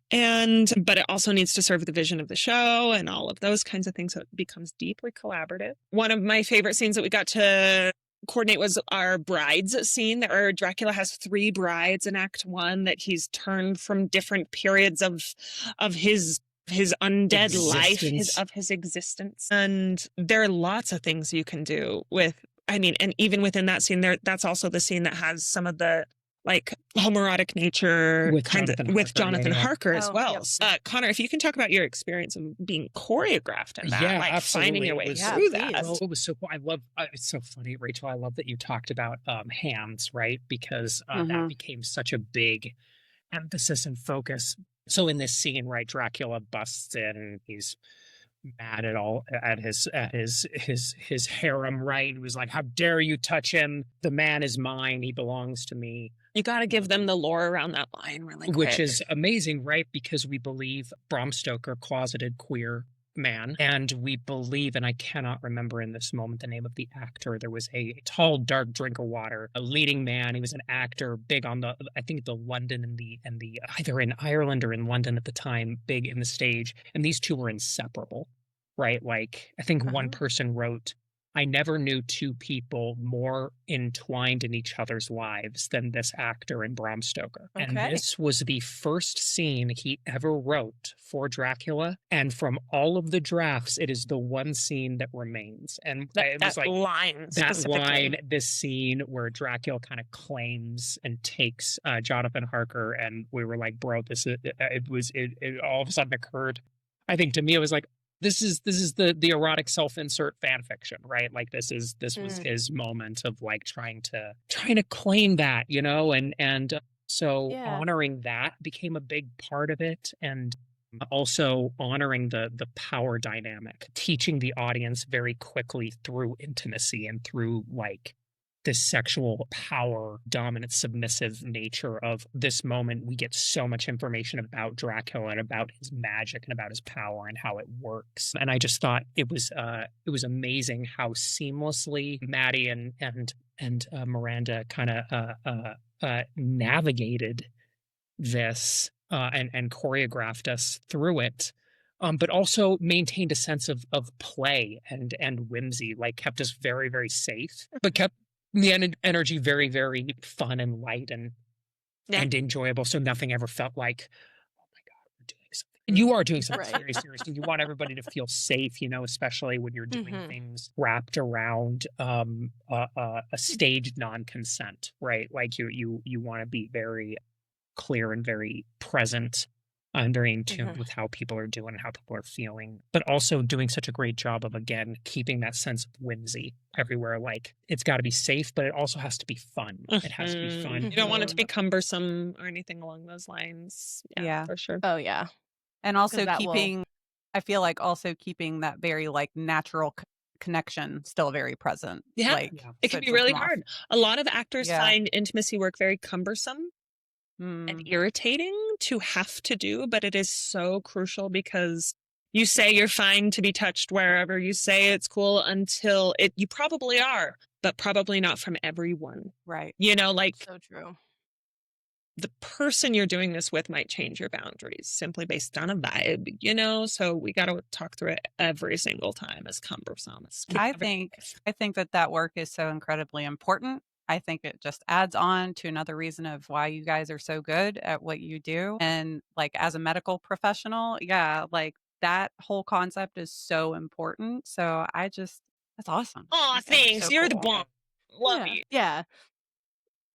But it also needs to serve the vision of the show and all of those kinds of things. So it becomes deeply collaborative. One of my favorite scenes that we got to coordinate was our brides scene. There Dracula has 3 brides in Act 1 that he's turned from different periods of his undead life, his existence. And there are lots of things you can do with, I mean, and even within that scene there, that's also the scene that has some of the like homoerotic nature With Jonathan Harker as Oh, well. yep. Connor, if you can talk about your experience of being choreographed in that, Yeah, like absolutely. finding your way It was- through Yeah, that. please. It was so cool. I love. It's so funny, Rachel. I love that you talked about hands, right? Because that became such a big emphasis and focus. So in this scene, right, Dracula busts in and he's mad at his harem, right? He was like, "How dare you touch him? The man is mine. He belongs to me." You got to give them the lore around that line really quick. Which is amazing, right? Because we believe Bram Stoker, closeted queer man, and we believe, and I cannot remember in this moment the name of the actor. There was a tall, dark drink of water, a leading man. He was an actor, big on I think the London and the either in Ireland or in London at the time, big in the stage. And these two were inseparable, right? Like I think one person wrote, "I never knew 2 people more entwined in each other's lives than this actor and Bram Stoker." Okay. And this was the first scene he ever wrote for Dracula. And from all of the drafts, it is the one scene that remains. And it was like line, that line, this scene where Dracula kind of claims and takes Jonathan Harker. And we were like, bro, it all of a sudden occurred. I think to me, it was like, this is the erotic self-insert fan fiction, right? Like this was his moment of like trying to claim that, you know, and so honoring that became a big part of it, and also honoring the power dynamic, teaching the audience very quickly through intimacy and through like this sexual power, dominant, submissive nature of this moment. We get so much information about Dracula and about his magic and about his power and how it works. And I just thought it was amazing how seamlessly Maddie and Miranda kind of navigated this and choreographed us through it. But also maintained a sense of play and whimsy, like kept us very, very safe, but kept the energy very, very fun and light and enjoyable. So nothing ever felt like, oh my God, we're doing something. And you are doing something very serious. And you want everybody to feel safe, especially when you're doing things wrapped around a staged non-consent, right? Like you want to be very clear and very present. I'm very in tune with how people are doing and how people are feeling, but also doing such a great job of, again, keeping that sense of whimsy everywhere. Like, it's got to be safe, but it also has to be fun. It has to be fun. You don't want it to be cumbersome or anything along those lines. Yeah. For sure. Oh, yeah. And also I feel like also keeping that very like natural connection still very present. Yeah. Like, it can be really hard. A lot of actors find intimacy work very cumbersome and irritating to have to do, but it is so crucial because you say you're fine to be touched wherever, you say it's cool until you probably are, but probably not from everyone. Right. Like so true. The person you're doing this with might change your boundaries simply based on a vibe, so we got to talk through it every single time as cumbersome. I think that work is so incredibly important. I think it just adds on to another reason of why you guys are so good at what you do. And like as a medical professional, like that whole concept is so important. So that's awesome. Oh, thanks. So you're cool. The bomb. Love you. Yeah.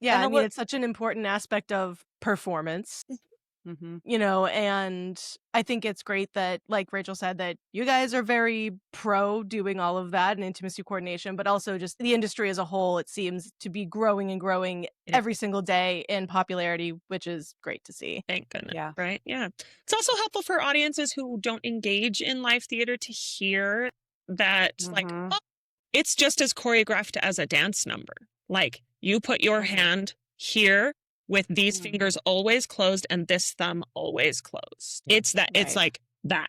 Yeah. I mean, it's such an important aspect of performance. And I think it's great that, like Rachel said, that you guys are very pro doing all of that and intimacy coordination, but also just the industry as a whole, it seems to be growing and growing every single day in popularity, which is great to see. Thank goodness. Yeah. Right. Yeah. It's also helpful for audiences who don't engage in live theater to hear that, it's just as choreographed as a dance number. Like, you put your hand here with these fingers always closed and this thumb always closed. It's that. It's like that.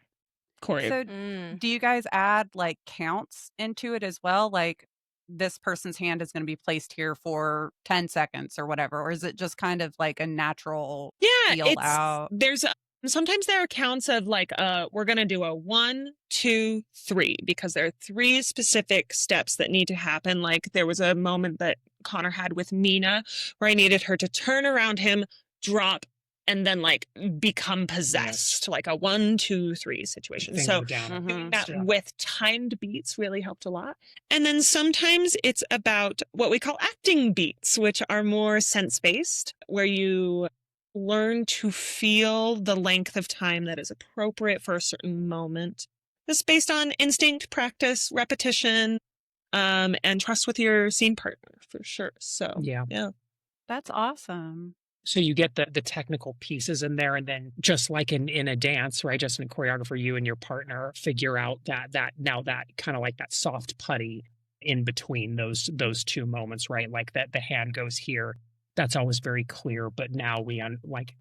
Choreo. So do you guys add like counts into it as well? Like, this person's hand is going to be placed here for 10 seconds or whatever, or is it just kind of like a natural feel out? Sometimes there are counts of like, we're going to do a 1, 2, 3, because there are 3 specific steps that need to happen. Like, there was a moment that Connor had with Mina where I needed her to turn around him, drop, and then like become possessed, like a 1, 2, 3 situation. So doing that with timed beats really helped a lot. And then sometimes it's about what we call acting beats, which are more sense-based, where you learn to feel the length of time that is appropriate for a certain moment. It's based on instinct, practice, repetition, and trust with your scene partner, for sure. So yeah, that's awesome. So you get the technical pieces in there, and then just like in a dance, right? Just in a choreographer, you and your partner figure out that kind of like that soft putty in between those 2 moments, right? Like that the hand goes here. That's always very clear. But now like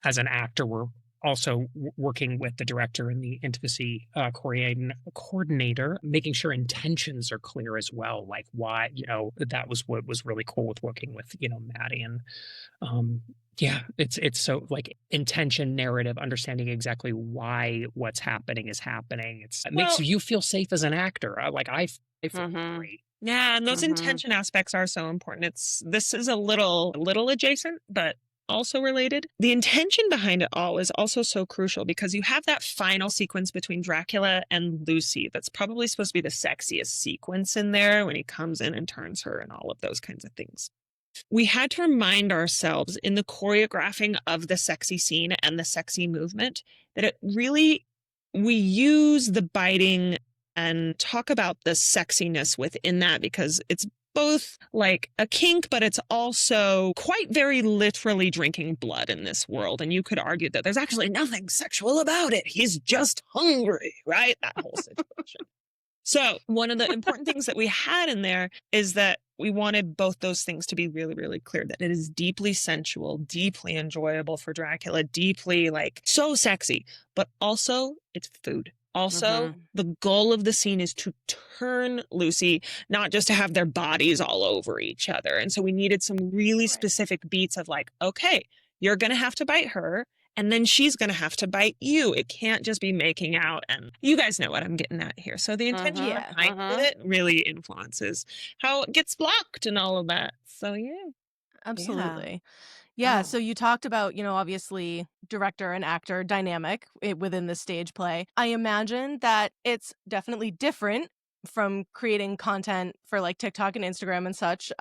as an actor, we're also working with the director and the intimacy coordinator, making sure intentions are clear as well. Like why, that was what was really cool with working with, Maddie. And it's so like intention, narrative, understanding exactly why what's happening is happening. It makes you feel safe as an actor. I feel great. Yeah, and those intention aspects are so important. This is a little adjacent, but also related. The intention behind it all is also so crucial because you have that final sequence between Dracula and Lucy that's probably supposed to be the sexiest sequence in there when he comes in and turns her and all of those kinds of things. We had to remind ourselves in the choreographing of the sexy scene and the sexy movement that we use the biting and talk about the sexiness within that, because it's both like a kink, but it's also quite very literally drinking blood in this world. And you could argue that there's actually nothing sexual about it. He's just hungry, right? That whole situation. So one of the important things that we had in there is that we wanted both those things to be really, really clear, that it is deeply sensual, deeply enjoyable for Dracula, deeply like so sexy, but also it's food. Also, the goal of the scene is to turn Lucy, not just to have their bodies all over each other. And so we needed some really specific beats of like, okay, you're going to have to bite her. And then she's going to have to bite you. It can't just be making out. And you guys know what I'm getting at here. So the intention behind it really influences how it gets blocked and all of that. So, yeah. Absolutely. Yeah. So you talked about, obviously director and actor dynamic within the stage play. I imagine that it's definitely different from creating content for like TikTok and Instagram and such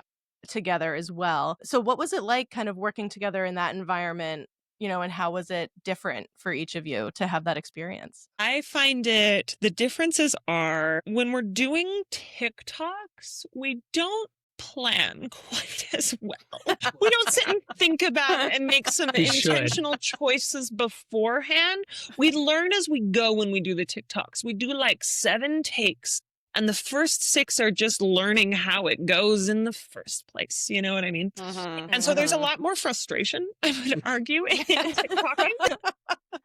together as well. So what was it like kind of working together in that environment? And how was it different for each of you to have that experience? I find the differences are when we're doing TikToks, we don't plan quite as well. We don't sit and think about it and make some intentional choices beforehand. We learn as we go when we do the TikToks. We do like 7 takes. And the first 6 are just learning how it goes in the first place. You know what I mean? And so there's a lot more frustration, I would argue, in TikToking.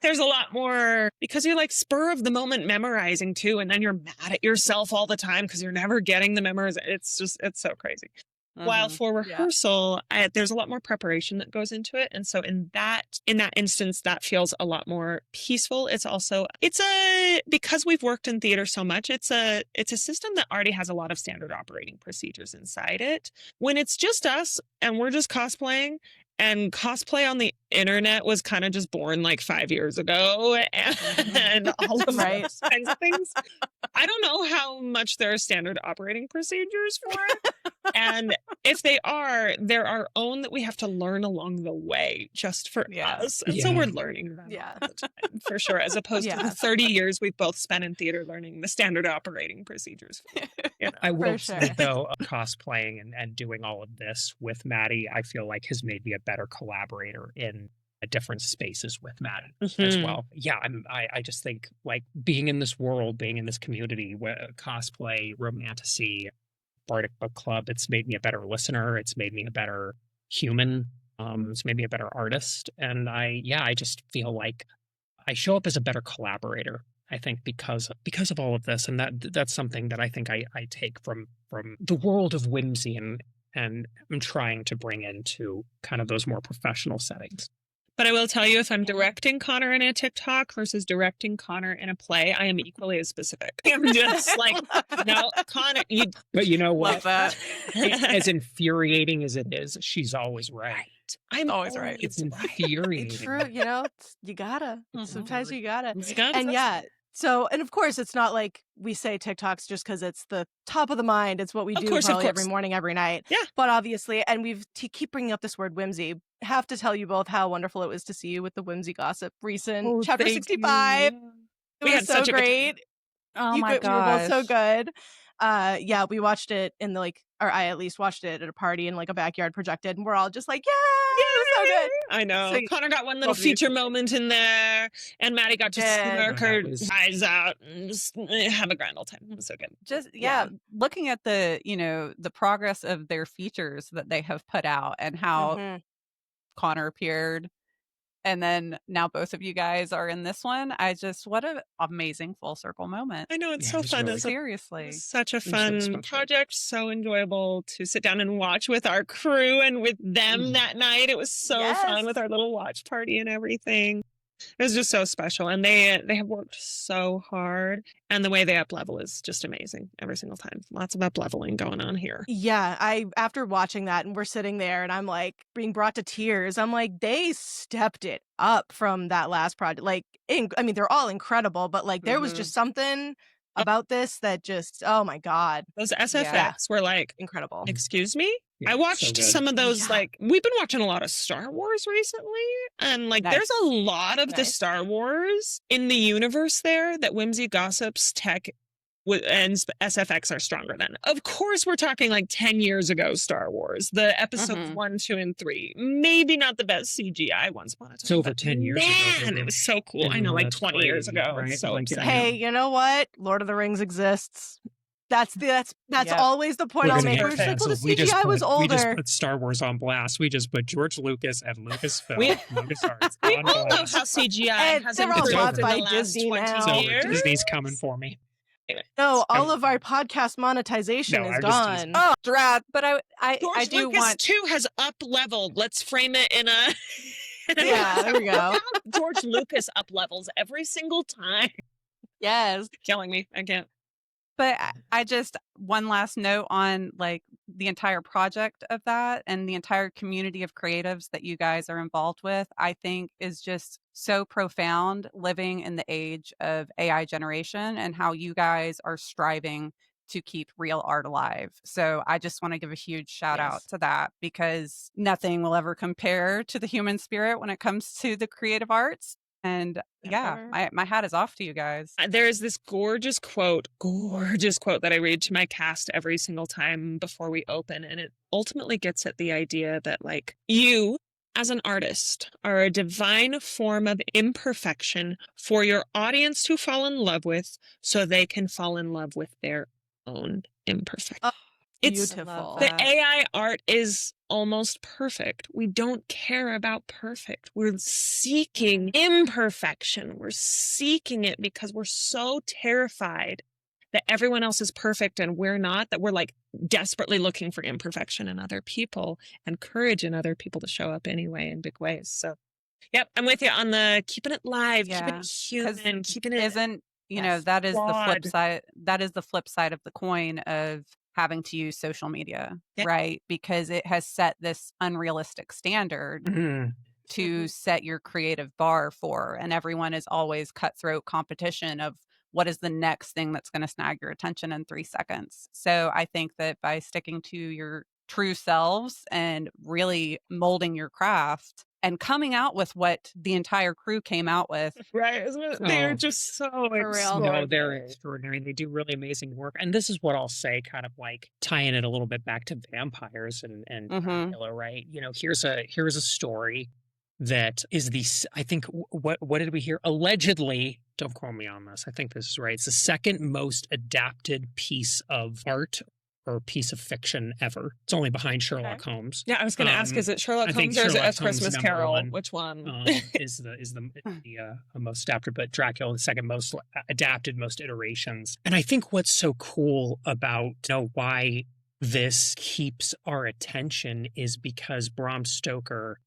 There's a lot more because you're like spur of the moment memorizing too. And then you're mad at yourself all the time because you're never getting the memories. It's so crazy. While for rehearsal, there's a lot more preparation that goes into it. And so in that instance, that feels a lot more peaceful. Because we've worked in theater so much, it's a system that already has a lot of standard operating procedures inside it. When it's just us and we're just cosplaying, and cosplay on the internet was kind of just born like 5 years ago and all of those kinds of things. I don't know how much there are standard operating procedures for it. And if they are, they're our own that we have to learn along the way just for us. And so we're learning them all the time, for sure, as opposed to the 30 years we've both spent in theater learning the standard operating procedures. I will say, though, cosplaying and doing all of this with Maddie, I feel like has made me a better collaborator in different spaces with Maddie as well. Yeah, I just think like being in this world, being in this community, cosplay, romantasy, Bardic Book Club, it's made me a better listener. It's made me a better human. It's made me a better artist. And I just feel like I show up as a better collaborator, I think, because of all of this. And that's something that I think I take from the world of whimsy and I'm trying to bring into kind of those more professional settings. But I will tell you, if I'm directing Connor in a TikTok versus directing Connor in a play, I am equally as specific. I'm just like, no, Connor. But you know what? Love that. As infuriating as it is, she's always right. I'm always right. It's infuriating. It's true, you gotta. Sometimes you gotta. And so, and of course, it's not like we say TikToks just because it's the top of the mind. It's what we do probably every morning, every night. Yeah. But obviously, and we've keep bringing up this word whimsy. Have to tell you both how wonderful it was to see you with the Whimsy Gossip recent chapter 65. You. It was so great. Oh my gosh. We were both so good. We watched it in or I at least watched it at a party in like a backyard projected, and we're all just like, yeah, it was so good. I know. So, Connor got one little feature moment in there, and Maddie got to smirk her eyes out and just have a grand old time. It was so good. Just looking at the progress of their features that they have put out and how Connor appeared. And then now both of you guys are in this one. What an amazing full circle moment. I know, it's so fun. Really seriously. Such a fun project. So enjoyable to sit down and watch with our crew and with them that night. It was so fun with our little watch party and everything. It was just so special. And they have worked so hard. And the way they up level is just amazing every single time. Lots of up leveling going on here. Yeah, after watching that and we're sitting there and I'm like being brought to tears. I'm like, they stepped it up from that last project. Like, they're all incredible, but like there was just something about this that just, oh my God. Those SFX were like incredible. Excuse me? Yeah, I watched some of those, we've been watching a lot of Star Wars recently. And there's a lot of the Star Wars in the universe there that Whimsy Gossip's tech and SFX are stronger than. Of course, we're talking like 10 years ago Star Wars, the episodes 1, 2, and 3. Maybe not the best CGI ones. It's over 10 years ago. Man, it was so cool. I know, like 20 years ago. Right? So hey, you know what? Lord of the Rings exists. That's Yep. always the point We're I'll gonna make. get We're just like, well, the canceled. We just CGI was we just older. put Star Wars on blast. We just put George Lucas and We- Lucasfilm, LucasArts We on all know blast. how CGI And has they're all improved bought in the by last Disney 20 now. It's over. years. Disney's coming for me. Anyway, No, all coming of our podcast monetization No, is I'm just teasing. gone. Oh, Drab. But I George do Lucas want. too has up leveled. Let's frame it in a. Yeah, there we go. George Lucas up levels every single time. Yes. Killing me. I can't. But I just, one last note on like the entire project of that and the entire community of creatives that you guys are involved with, I think is just so profound living in the age of AI generation and how you guys are striving to keep real art alive. So I just want to give a huge shout out to that because nothing will ever compare to the human spirit when it comes to the creative arts. And yeah, my hat is off to you guys. There's this gorgeous quote that I read to my cast every single time before we open. And it ultimately gets at the idea that, like, you as an artist are a divine form of imperfection for your audience to fall in love with so they can fall in love with their own imperfection. Oh, It's beautiful. the AI art is almost perfect. We don't care about perfect. We're seeking imperfection. We're seeking it because we're so terrified that everyone else is perfect and we're not, that we're like desperately looking for imperfection in other people and courage in other people to show up anyway in big ways. So, yep, I'm with you on the keeping it live, keeping it human, keeping it. Isn't, you know, that is the flip flawed. side. That is the flip side of the coin of having to use social media, right? Because it has set this unrealistic standard Mhm. to set your creative bar for, and everyone is always cutthroat competition of what is the next thing that's going to snag your attention in 3 seconds. So I think that by sticking to your true selves and really molding your craft and coming out with what the entire crew came out with. Right. Isn't it? They're just so For real. No, they're extraordinary. They do really amazing work. And this is what I'll say, kind of like tying it a little bit back to vampires and Dracula, right? You know, here's a story that is I think, what did we hear? Allegedly, don't quote me on this, I think this is right. It's the second most adapted piece of art or piece of fiction ever. It's only behind Sherlock Holmes. Yeah, I was going to ask, is it Sherlock Holmes or is it A Christmas Carol? Which one? Is the most adapted, but Dracula, the second most adapted, most iterations. And I think what's so cool about, you know, why this keeps our attention is because Bram Stoker,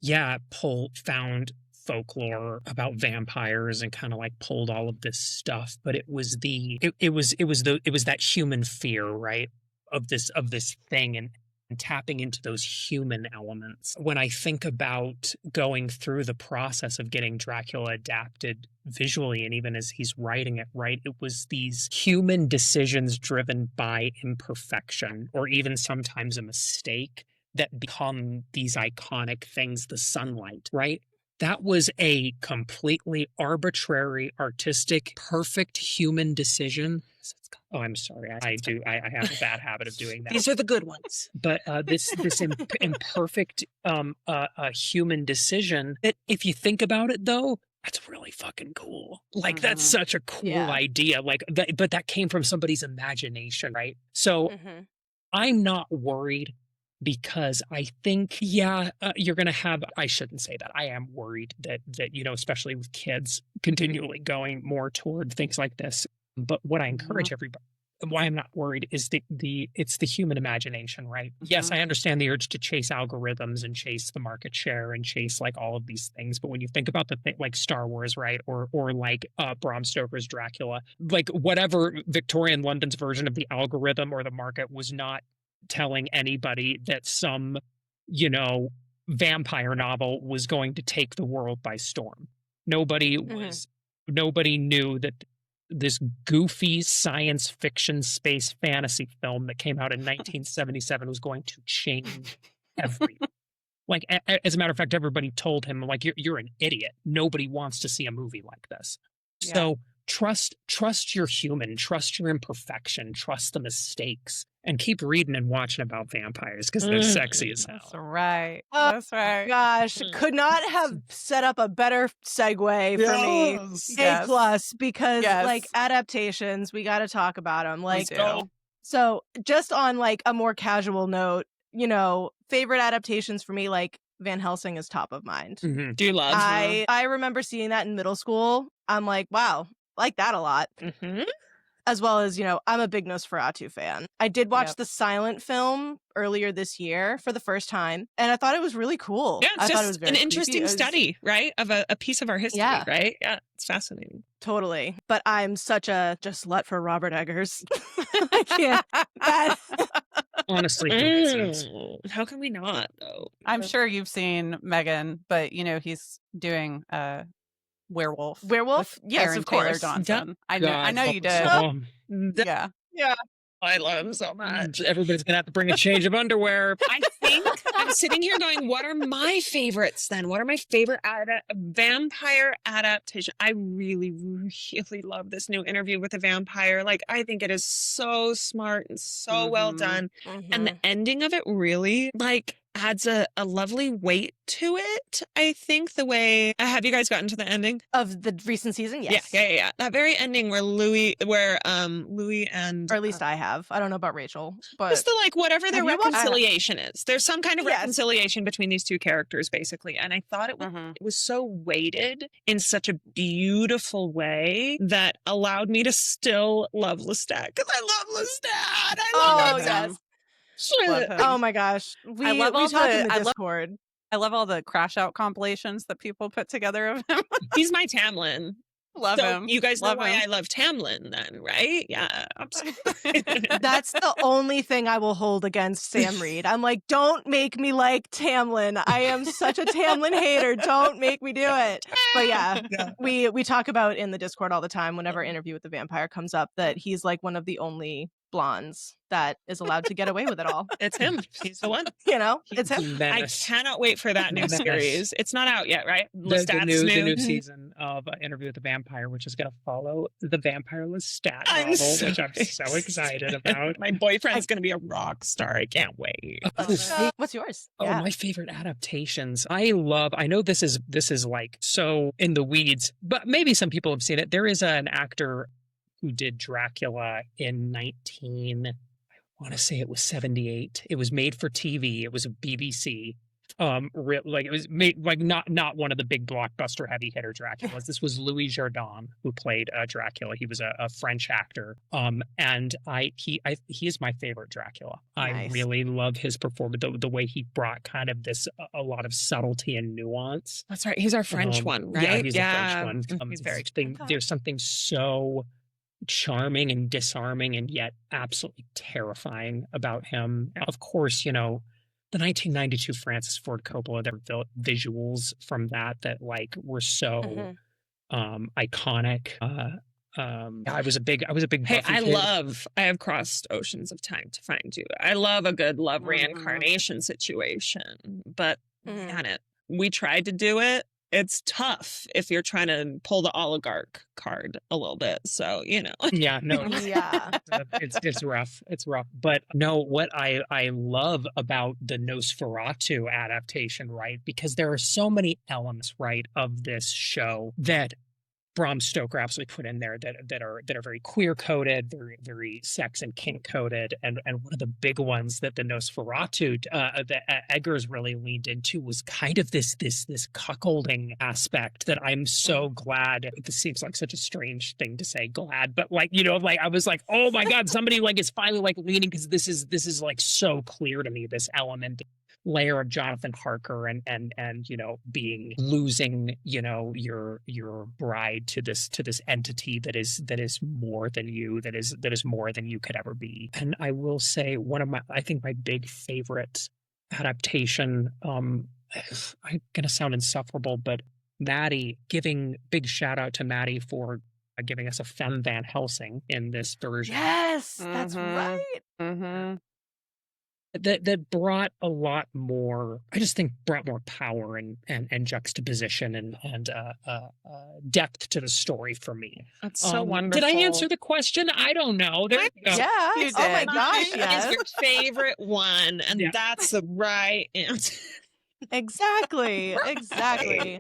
found folklore about vampires and kind of like pulled all of this stuff, but it was that human fear, right? Of this thing and tapping into those human elements. When I think about going through the process of getting Dracula adapted visually, and even as he's writing it, right, it was these human decisions driven by imperfection or even sometimes a mistake that become these iconic things, the sunlight, right? That was a completely arbitrary, artistic, perfect human decision. Oh, I'm sorry. I have a bad habit of doing that. These are the good ones. But this imperfect human decision that, if you think about it, though, that's really fucking cool. Like, that's such a cool idea. Like, but that came from somebody's imagination, right? So I'm not worried. Because I think, you're going to have, I shouldn't say that. I am worried that, you know, especially with kids continually going more toward things like this. But what I encourage everybody, why I'm not worried is it's the human imagination, right? Yes, I understand the urge to chase algorithms and chase the market share and chase like all of these things. But when you think about the thing like Star Wars, right? Or like Bram Stoker's Dracula, like whatever Victorian London's version of the algorithm or the market was not telling anybody that some, you know, vampire novel was going to take the world by storm. Nobody knew that this goofy science fiction space fantasy film that came out in 1977 was going to change everything. Like, as a matter of fact, everybody told him, like, you're an idiot. Nobody wants to see a movie like this. Yeah. So trust your human, trust your imperfection, trust the mistakes, and keep reading and watching about vampires because they're sexy as hell. That's right. Oh, that's right. Gosh, could not have set up a better segue for me. A plus, because like adaptations, we got to talk about them. Like, So just on like a more casual note, you know, favorite adaptations for me, like Van Helsing is top of mind. Mhm. Do you love? I remember seeing that in middle school. I'm like, wow, like that a lot. Mhm. As well as, you know, I'm a big Nosferatu fan. I did watch Yep. the silent film earlier this year for the first time, and I thought it was really cool. Yeah, I it's thought it was just very an creepy. interesting It was- study, right? Of a piece of our history, Yeah. right? Yeah, it's fascinating. Totally. But I'm such a just slut for Robert Eggers. I can't. That- Honestly, who isn't? How can we not, though? I'm sure you've seen Megan, but you know he's doing Werewolf. Werewolf? with Yes, Aaron of Taylor course. Johnson. I God, know you help did. us all. Yeah. Yeah. I love him so much. Everybody's gonna have to bring a change of underwear. I think I'm sitting here going, what are my favorites then? What are my favorite vampire adaptation? I really, really love this new Interview with a Vampire. Like, I think it is so smart and so well done. And the ending of it really, like, adds a lovely weight to it. I think the way, have you guys gotten to the ending? Of the recent season, yes. Yeah. That very ending where Louis and, Or at least I have. I don't know about Rachel, but just the like whatever their Have you watched- reconciliation is. There's some kind of Yes. reconciliation between these two characters, basically. And I thought it was so weighted in such a beautiful way that allowed me to still love Lestat. Because I love Lestat. I love oh him. yes. Love him. Oh my gosh. We love we all talked the- in the I love- Discord. I love all the crash out compilations that people put together of him. He's my Tamlin. Love So him. you guys know Love why him. I love Tamlin then, right? Yeah, absolutely. That's the only thing I will hold against Sam Reed. I'm like, don't make me like Tamlin. I am such a Tamlin hater. Don't make me do it. But yeah, we talk about in the Discord all the time whenever Interview with the Vampire comes up that he's like one of the only blondes that is allowed to get away with it all. It's him. He's the one. You know, it's him. I Menace. cannot wait for that new Menace. series. It's not out yet, right? The Lestat's new season of Interview with the Vampire, which is going to follow the Vampire Lestat I'm novel, so which I'm so excited about. My boyfriend's going to be a rock star. I can't wait. What's yours? Oh, my favorite adaptations. I know this is like so in the weeds, but maybe some people have seen it. There is an actor who did Dracula in I want to say it was 78. It was made for TV. It was a BBC. Like it was made like not one of the big blockbuster heavy hitter Draculas. This was Louis Jourdan who played Dracula. He was a French actor. And he is my favorite Dracula. Nice. I really love his performance. The way he brought kind of this a lot of subtlety and nuance. That's right. He's our French one, right? Yeah, he's the French one. He's very There's something so charming and disarming and yet absolutely terrifying about him. Of course, you know, the 1992 Francis Ford Coppola, there were visuals from that like were so iconic. I was a big Hey, Buffy I kid. have crossed oceans of time to find you. I love a good love reincarnation situation, but damn it, we tried to do it. It's tough if you're trying to pull the oligarch card a little bit. So, you know. Yeah, no, Yeah. it's rough. It's rough. But no, what I love about the Nosferatu adaptation, right? Because there are so many elements, right, of this show that Bram Stoker absolutely put in there that are very queer coded, very sex and kink coded, and one of the big ones that the Nosferatu that Eggers really leaned into was kind of this cuckolding aspect that I'm so glad. This seems like such a strange thing to say, glad, but like, you know, like I was like, oh my God, somebody like is finally like leaning, because this is like so clear to me, this element layer of Jonathan Harker and you know, losing, you know, your bride to this entity that is more than you, that is more than you could ever be. And I will say I think my big favorite adaptation, I'm gonna sound insufferable, but Maddie, big shout out to Maddie for giving us a femme Van Helsing in this version. Yes, that's right. That brought a lot more, I just think brought more power and juxtaposition and depth to the story for me. That's so wonderful. Did I answer the question? I don't know. There you go. Yeah. You Oh my did. gosh, Mine yes. is your favorite one, and Yeah. that's the right answer. Exactly. Exactly.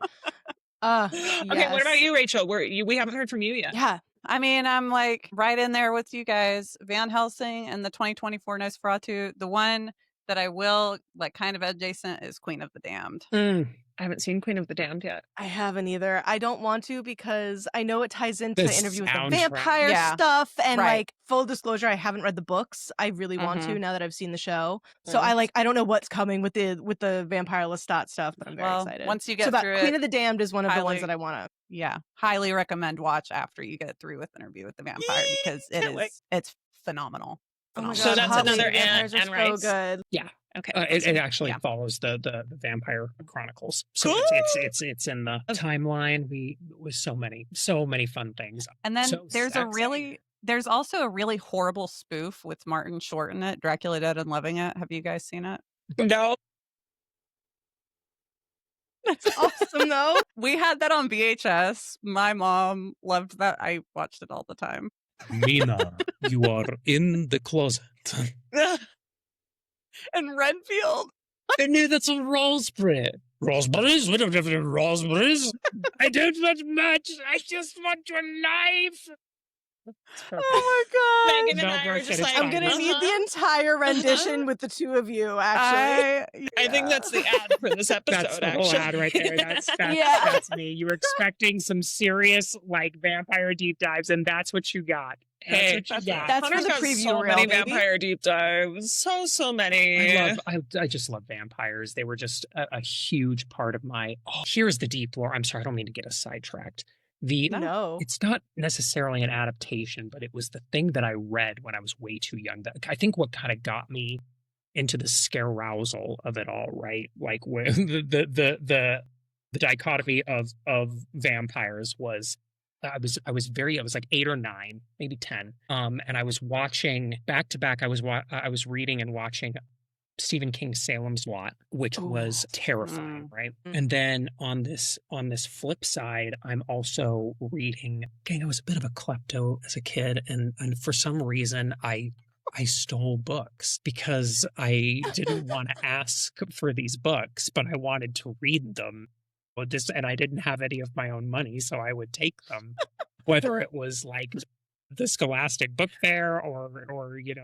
Okay, what about you, Rachel? We haven't heard from you yet. Yeah. I mean, I'm like right in there with you guys. Van Helsing and the 2024 Nosferatu. The one that I will like kind of adjacent is Queen of the Damned. I haven't seen Queen of the Damned yet. I haven't either. I don't want to because I know it ties into The Interview with the soundtrack. Vampire Yeah. stuff. And Right. like full disclosure, I haven't read the books. I really want to now that I've seen the show. So Mhm. I don't know what's coming with the Vampire Lestat stuff, but I'm very Well, excited. once you so get that through Queen it, of the Damned is one of the ones highly- that I want to. Yeah, highly recommend watch after you get through with Interview with the Vampire because it's phenomenal. Oh my god! So that's Hot another Lady Vampires Anne are so Rice? good. Okay. It actually Yeah. follows the Vampire Chronicles, so Cool. it's in the timeline. With so many fun things. And then So there's also a really horrible spoof with Martin Short in it, Dracula Dead and Loving It. Have you guys seen it? No. That's awesome though. We had that on VHS. My mom loved that. I watched it all the time. Mina, you are in the closet. And Renfield. I knew that's a raspberry. Raspberries? We don't have any raspberries. I don't want much. I just want your knife. Oh my god! Megan and Don't I are work just at like, it. I'm gonna need uh-huh. the entire rendition with the two of you. Actually, I think that's the ad for this episode. That's the whole ad right there. Yeah. That's me. You were expecting some serious like vampire deep dives, and that's what you got. Hey, That's what you got. That's for Hunter's the got preview so reel, many baby. vampire deep dives. So many. I just love vampires. They were just a huge part of my. Oh, here's the deep lore. I'm sorry, I don't mean to get us sidetracked. no. It's not necessarily an adaptation, but it was the thing that I read when I was way too young. That I think what kind of got me into the scarousal of it all, right? Like where the dichotomy of vampires was. I was like 8 or 9, maybe 10. And I was watching back to back. I was reading and watching Stephen King's Salem's Lot, which was terrifying, right? And then on this flip side, I'm also reading. I was a bit of a klepto as a kid, and for some reason I stole books because I didn't want to ask for these books, but I wanted to read them. And I didn't have any of my own money, so I would take them, whether it was like the Scholastic Book Fair or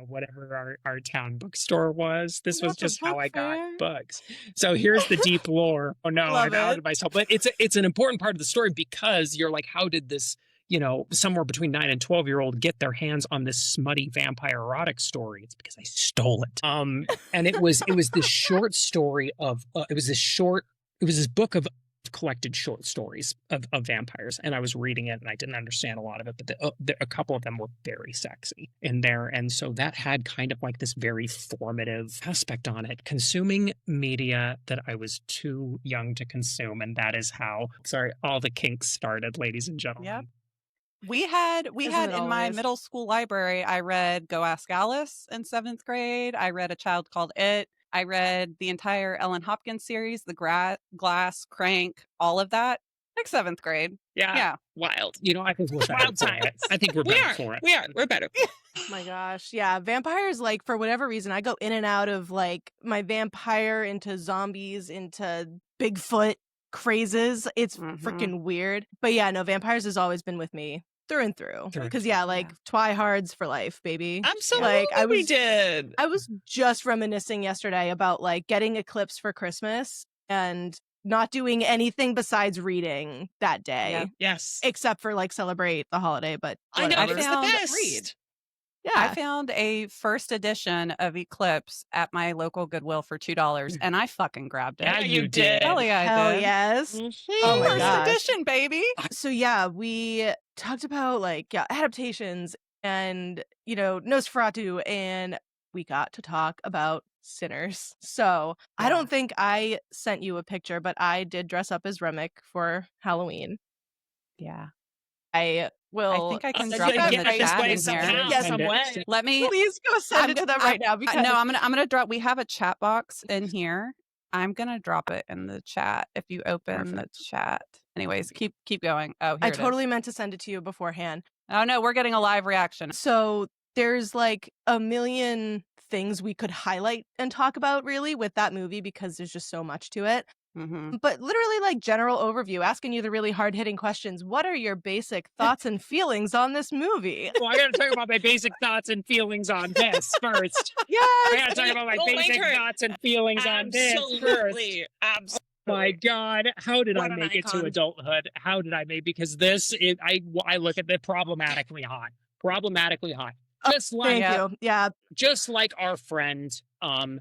whatever our town bookstore was. This was just how I got books. So here's the deep lore. Oh no, Love I outed it. myself. But it's an important part of the story because you're like, how did this, somewhere between 9 and 12-year-old get their hands on this smutty vampire erotic story? It's because I stole it. And it was this short story of it was this book of collected short stories of vampires, and I was reading it and I didn't understand a lot of it, but a couple of them were very sexy in there, and so that had kind of like this very formative aspect on it, consuming media that I was too young to consume, and that is how all the kinks started, ladies and gentlemen. Yep. We had Isn't it in my always? middle school library, I read Go Ask Alice in 7th grade. I read A Child Called It. I read the entire Ellen Hopkins series, The Glass, Crank, all of that, like 7th grade. Yeah. Wild. I think we're better Wild for it. times. I think we're We better are. for it. We are. We're better. Oh my gosh. Yeah. Vampires, like, for whatever reason, I go in and out of like my vampire into zombies, into Bigfoot crazes. It's freaking weird. But yeah, no, vampires has always been with me through and through. Through and Because yeah, like Twihards for life, baby. Absolutely. Like, we did. I was just reminiscing yesterday about like getting Eclipse for Christmas and not doing anything besides reading that day. Yeah. Yes. Except for like celebrate the holiday, but I know. I It was the found- best. yeah. I found a first edition of Eclipse at my local Goodwill for $2, and I fucking grabbed it. Yeah, you you did. did. Hell yeah, I Hell did. yes. Mhm. Oh my First gosh. edition, baby. So yeah, we talked about like adaptations and Nosferatu, and we got to talk about Sinners. So I don't think I sent you a picture, but I did dress up as Remick for Halloween. Yeah. I will. I think I can I'll drop send it you in a the gift chat way in somehow, here. Yes, some way. Let me. Please go send it to them right now because No, I'm gonna drop. We have a chat box in here. I'm gonna drop it in the chat if you open the chat. Anyways, keep going. Oh, here I it is. totally meant to send it to you beforehand. Oh no, we're getting a live reaction. So there's like a million things we could highlight and talk about really with that movie because there's just so much to it. Mm-hmm. But literally, like, general overview, asking you the really hard-hitting questions. What are your basic thoughts and feelings on this movie? Well, I got to talk about my basic thoughts and feelings on this first. I Yes! got to talk about my basic thoughts and feelings on this first. Absolutely. Absolutely. My God, how did What I an make it to icon. adulthood? How did I make? Because I look at it problematically hot, just like Thank Yep. you. Yeah. just like our friend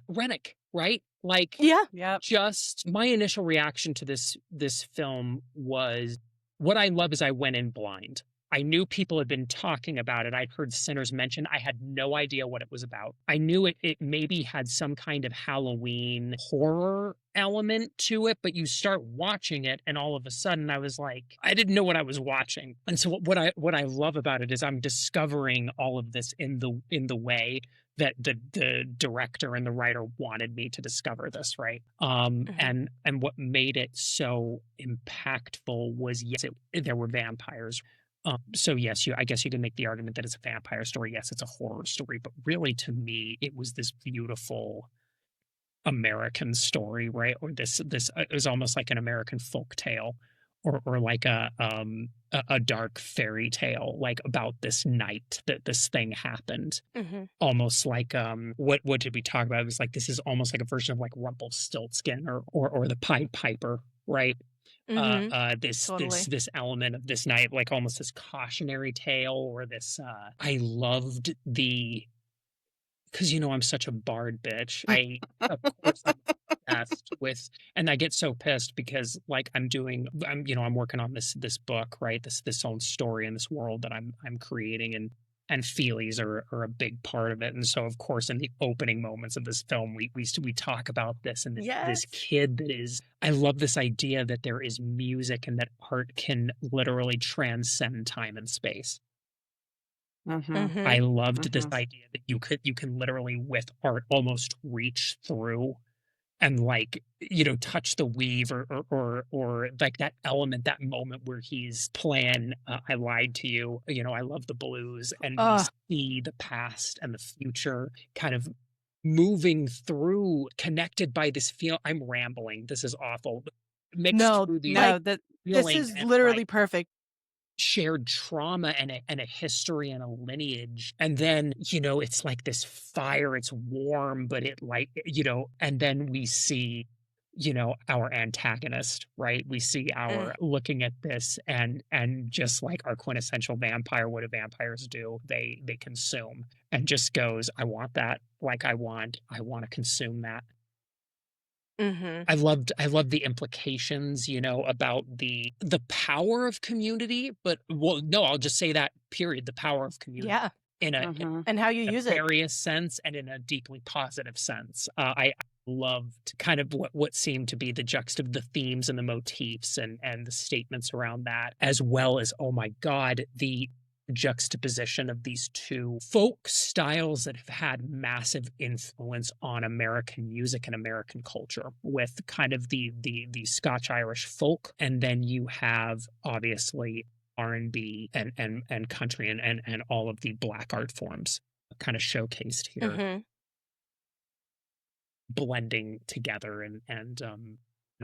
Rennick, right? Like, Yeah. Yep. just my initial reaction to this film was, what I love is I went in blind. I knew people had been talking about it. I'd heard Sinners mentioned. I had no idea what it was about. I knew it maybe had some kind of Halloween horror element to it, but you start watching it and all of a sudden I was like, I didn't know what I was watching. And so what I love about it is I'm discovering all of this in the way that the director and the writer wanted me to discover this, right? And what made it so impactful was, yes, there were vampires. So yes, I guess you can make the argument that it's a vampire story. Yes, it's a horror story, but really, to me, it was this beautiful American story, right? Or this it was almost like an American folk tale, or like a dark fairy tale, like about this night that this thing happened. Almost like what did we talk about? It was like, this is almost like a version of like Rumpelstiltskin or the Pied Piper, right? Totally. This element of this night, like almost this cautionary tale, or this I loved because I'm such a bard bitch. Of course I'm obsessed with, and I get so pissed because like I'm working on this book, right? This own story in this world that I'm creating, and feelies are a big part of it. And so, of course, in the opening moments of this film, we talk about this, and this kid that is. I love this idea that there is music and that art can literally transcend time and space. I loved this idea that you can literally with art almost reach through and like touch the weave or like that element, that moment where he's playing I lied to you, I love the blues, and we see the past and the future kind of moving through, connected by this feel. I'm rambling, this is awful, mixed through these This is literally perfect. Shared trauma and a history and a lineage. And then it's like this fire, it's warm, but it like and then we see our antagonist, right? We see our looking at this, and just like our quintessential vampire, what do vampires do? They consume, and just goes, I want that, like I want to consume that. I loved the implications, about the power of community, but I'll just say that, period, the power of community. Yeah. And how you use it. In a nefarious sense and in a deeply positive sense. I loved kind of what seemed to be the themes and the motifs and the statements around that, as well as, oh my God, the juxtaposition of these two folk styles that have had massive influence on American music and American culture, with kind of the Scotch-Irish folk, and then you have obviously R&B and country and all of the Black art forms kind of showcased here, blending together and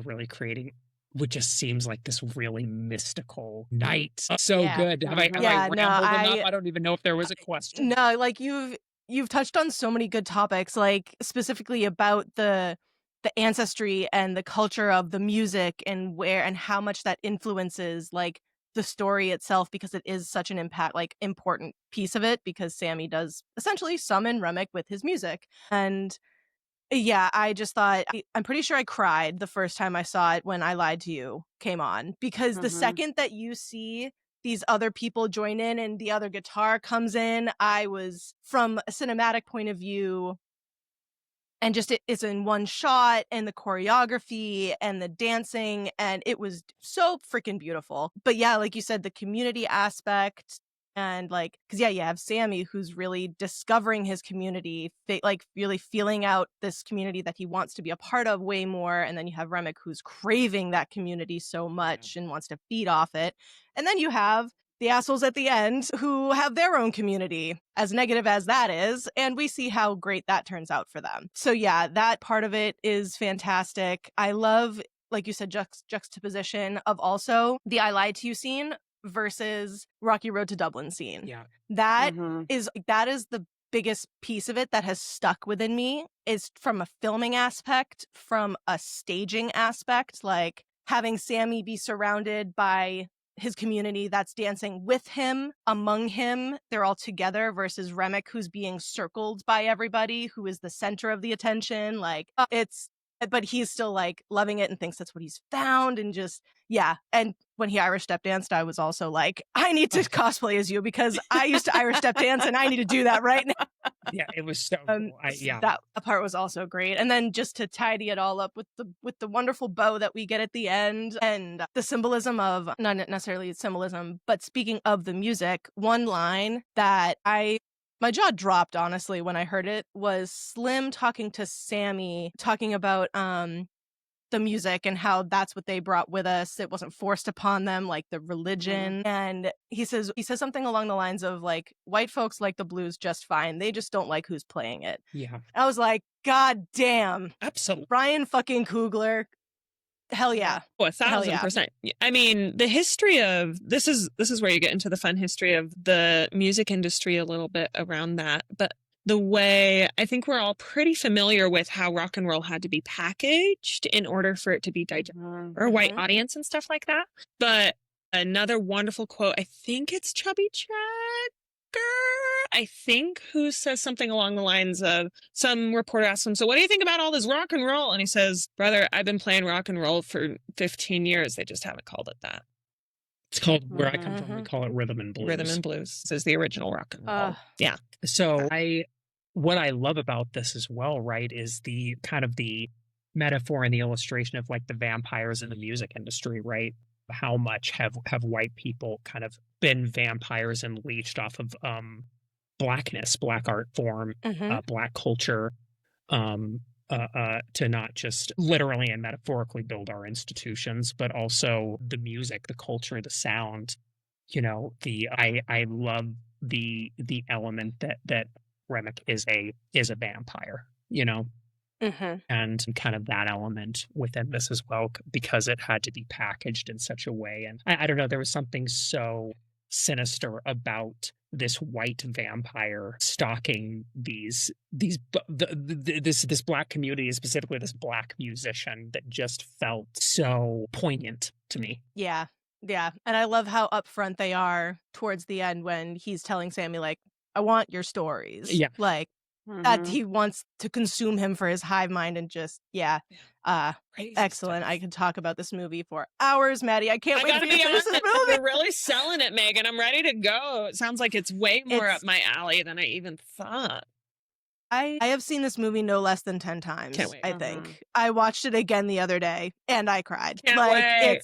really creating what just seems like this really mystical night. So good. Have I rambled enough? I don't even know if there was a question. No, like you've touched on so many good topics, like specifically about the ancestry and the culture of the music, and where and how much that influences like the story itself, because it is such an important piece of it, because Sammy does essentially summon Remick with his music. And yeah, I just thought, I'm pretty sure I cried the first time I saw it when I Lied to You came on, because the second that you see these other people join in and the other guitar comes in, I was, from a cinematic point of view, and just it's in one shot, and the choreography and the dancing, and it was so freaking beautiful. But yeah, like you said, the community aspect, and like, because you have Sammy who's really discovering his community, like really feeling out this community that he wants to be a part of way more, and then you have Remick who's craving that community so much and wants to feed off it, and then you have the assholes at the end who have their own community, as negative as that is, and we see how great that turns out for them. So yeah, that part of it is fantastic. I love like you said, juxtaposition of also the I Lied to You scene versus Rocky Road to Dublin scene. Yeah. That Mhm. is the biggest piece of it that has stuck within me, is from a filming aspect, from a staging aspect, like having Sammy be surrounded by his community that's dancing with him, among him, they're all together, versus Remick, who's being circled by everybody, who is the center of the attention. Like, but he's still like loving it and thinks that's what he's found, and just, yeah. And when he Irish step danced, I was also like, I need to cosplay as you because I used to Irish step dance and I need to do that right now. Yeah, it was so cool. That part was also great. And then just to tidy it all up with the wonderful bow that we get at the end, and the symbolism of, not necessarily symbolism, but speaking of the music, one line that my jaw dropped, honestly, when I heard it, was Slim talking to Sammy, talking about the music and how that's what they brought with us. It wasn't forced upon them, like the religion. And he says something along the lines of like, white folks like the blues just fine. They just don't like who's playing it. Yeah. I was like, God damn. Absolutely. Ryan fucking Coogler. Hell yeah. Oh, 1,000%. I mean, the history of this is where you get into the fun history of the music industry a little bit around that. But the way, I think we're all pretty familiar with how rock and roll had to be packaged in order for it to be digestible for a white audience and stuff like that. But another wonderful quote, I think it's Chubby Checker, I think, who says something along the lines of, some reporter asks him, so what do you think about all this rock and roll? And he says, brother, I've been playing rock and roll for 15 years. They just haven't called it that. It's called, where I come from, we call it rhythm and blues. Rhythm and blues. This is the original rock and roll. Yeah. So what I love about this as well, right, is the kind of the metaphor and the illustration of like the vampires in the music industry, right? How much have white people kind of been vampires and leached off of blackness, black art form, black culture, to not just literally and metaphorically build our institutions, but also the music, the culture, the sound. You know, I love the element that Remick is a vampire, you know, and kind of that element within this as well, because it had to be packaged in such a way. And I don't know, there was something so sinister about this white vampire stalking this black community, specifically this black musician, that just felt so poignant to me. Yeah. And I love how upfront they are towards the end when he's telling Sammy, like, I want your stories. Yeah. Like, that he wants to consume him for his hive mind, and just, excellent. I could talk about this movie for hours, Maddie. I can't wait to finish this movie. You're really selling it, Megan. I'm ready to go. It sounds like it's way more up my alley than I even thought. I have seen this movie no less than 10 times. Can't wait. I think I watched it again the other day and I cried. Can't wait.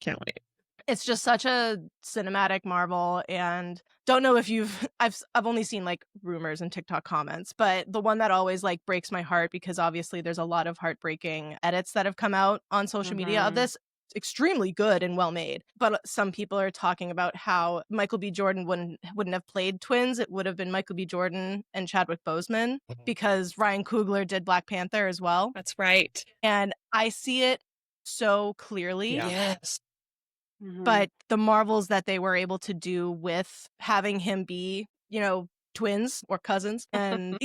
Can't wait. It's just such a cinematic marvel, and don't know if I've only seen like rumors and TikTok comments, but the one that always like breaks my heart, because obviously there's a lot of heartbreaking edits that have come out on social media of this. Extremely good and well made, but some people are talking about how Michael B. Jordan wouldn't have played twins. It would have been Michael B. Jordan and Chadwick Boseman, because Ryan Coogler did Black Panther as well. That's right. And I see it so clearly. Yes. But the marvels that they were able to do with having him be, twins or cousins. And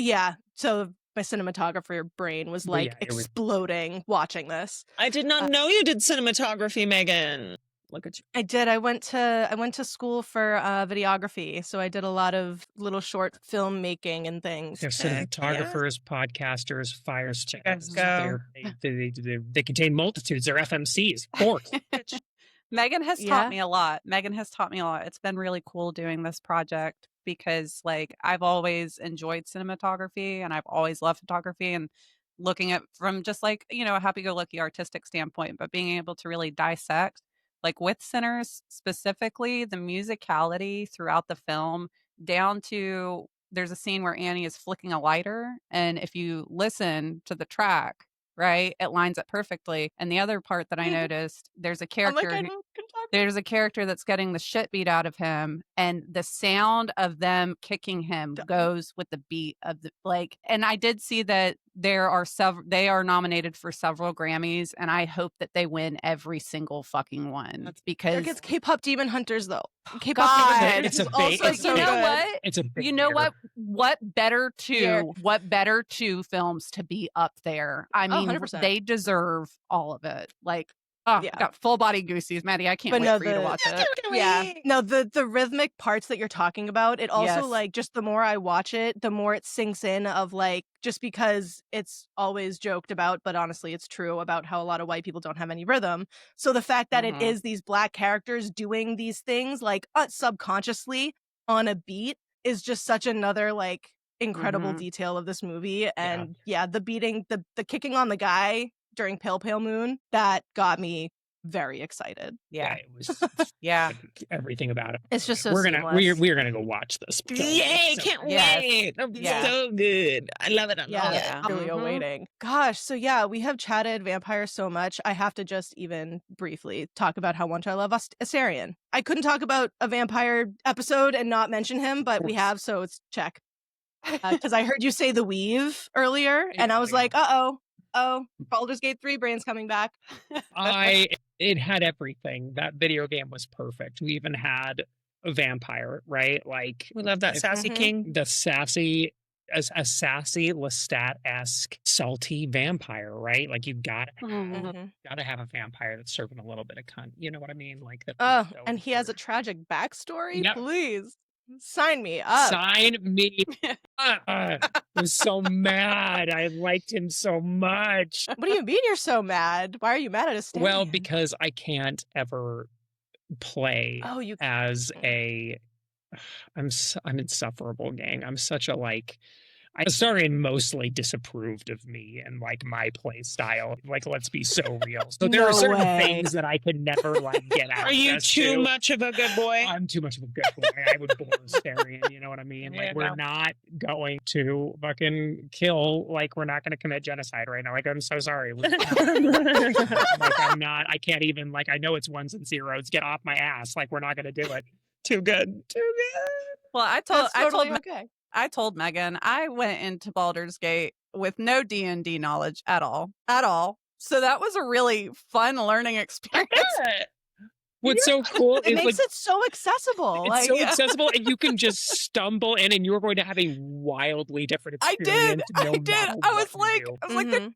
so my cinematographer brain was like exploding watching this. I did not know you did cinematography, Megan. Look at you. I did. I went to school for videography, so I did a lot of little short film making and things. They're cinematographers, podcasters, fire stars. Go. They contain multitudes. They're FMCs, of course. Megan has taught me a lot. It's been really cool doing this project, because like I've always enjoyed cinematography and I've always loved photography, and looking at from just like, a happy-go-lucky artistic standpoint, but being able to really dissect, like with Sinners specifically, the musicality throughout the film, down to there's a scene where Annie is flicking a lighter, and if you listen to the track, right? It lines up perfectly. And the other part that I noticed, there's a I'm like, character I who- don't can talk. there's a character that's getting the shit beat out of him, and the sound of them kicking him goes with the beat of the like. And I did see that there are they are nominated for several Grammys, and I hope that they win every single fucking one They're because against K-pop Demon Hunters though. K-pop God. Demon Hunters It's a is also big- so you know good. what? It's a big You know year. what better Year. two films to be up there? I Oh, mean, 100%. they deserve all of it. Like, oh, Yeah. I got full body goosies, Maddie. I can't But wait no, for you to watch it. Yeah. No, the rhythmic parts that you're talking about, it also Yes. like just the more I watch it, the more it sinks in of like just because it's always joked about, but honestly it's true about how a lot of white people don't have any rhythm. So the fact that it Mhm. is these black characters doing these things like subconsciously on a beat is just such another like incredible Mhm. detail of this movie. And yeah, the beating, the kicking on the guy during Pale Pale Moon, that got me very excited. Yeah. It was Yeah. everything about it. It's just so we're seamless. gonna go watch this. film. Yay, So- can't Yes. wait. I'm Yeah. so good. I love it. I love Yeah, it. really Mhm. awaiting. Gosh, so yeah, we have chatted vampires so much. I have to just even briefly talk about how much I love Astarion. I couldn't talk about a vampire episode and not mention him, but we course. have, so it's check. Because I heard you say the weave earlier, and I was Yeah. like, oh, Baldur's Gate 3 brain's coming back. It had everything. That video game was perfect. We even had a vampire, right? Like We love that sassy Mhm. king. the sassy, a sassy Lestat-esque salty vampire, right? Like you gotta have a vampire that's serving a little bit of cunt. You know what I mean? Like that. Oh, and he has a tragic backstory? Yep. Please, sign me up. Sign me. I was so mad. I liked him so much. What do you mean you're so mad? Why are you mad at Astarion? Well, because I can't ever play Oh, you as a I'm insufferable, gang. I'm such a like Astarion mostly disapproved of me and like my play style. Like, let's be so real. So there are No certain way. things that I could never like get out. Are you too much of a good boy? I'm too much of a good boy. I would bore Astarion, you know what I mean? Like, Yeah, we're no. not going to fucking kill, like, we're not going to commit genocide right now. Like, I'm so sorry. Like, I'm not, I can't even, like, I know it's ones and zeros. Get off my ass. Like, we're not going to do it. Too good. Too good. Well, That's totally okay. I told Megan I went into Baldur's Gate with no D&D knowledge at all. So that was a really fun learning experience. What's so cool It is makes like, it so accessible. it's Like, so accessible, and you can just stumble in, and you're going to have a wildly different I experience. did. no matter I what was you like, do. Mhm.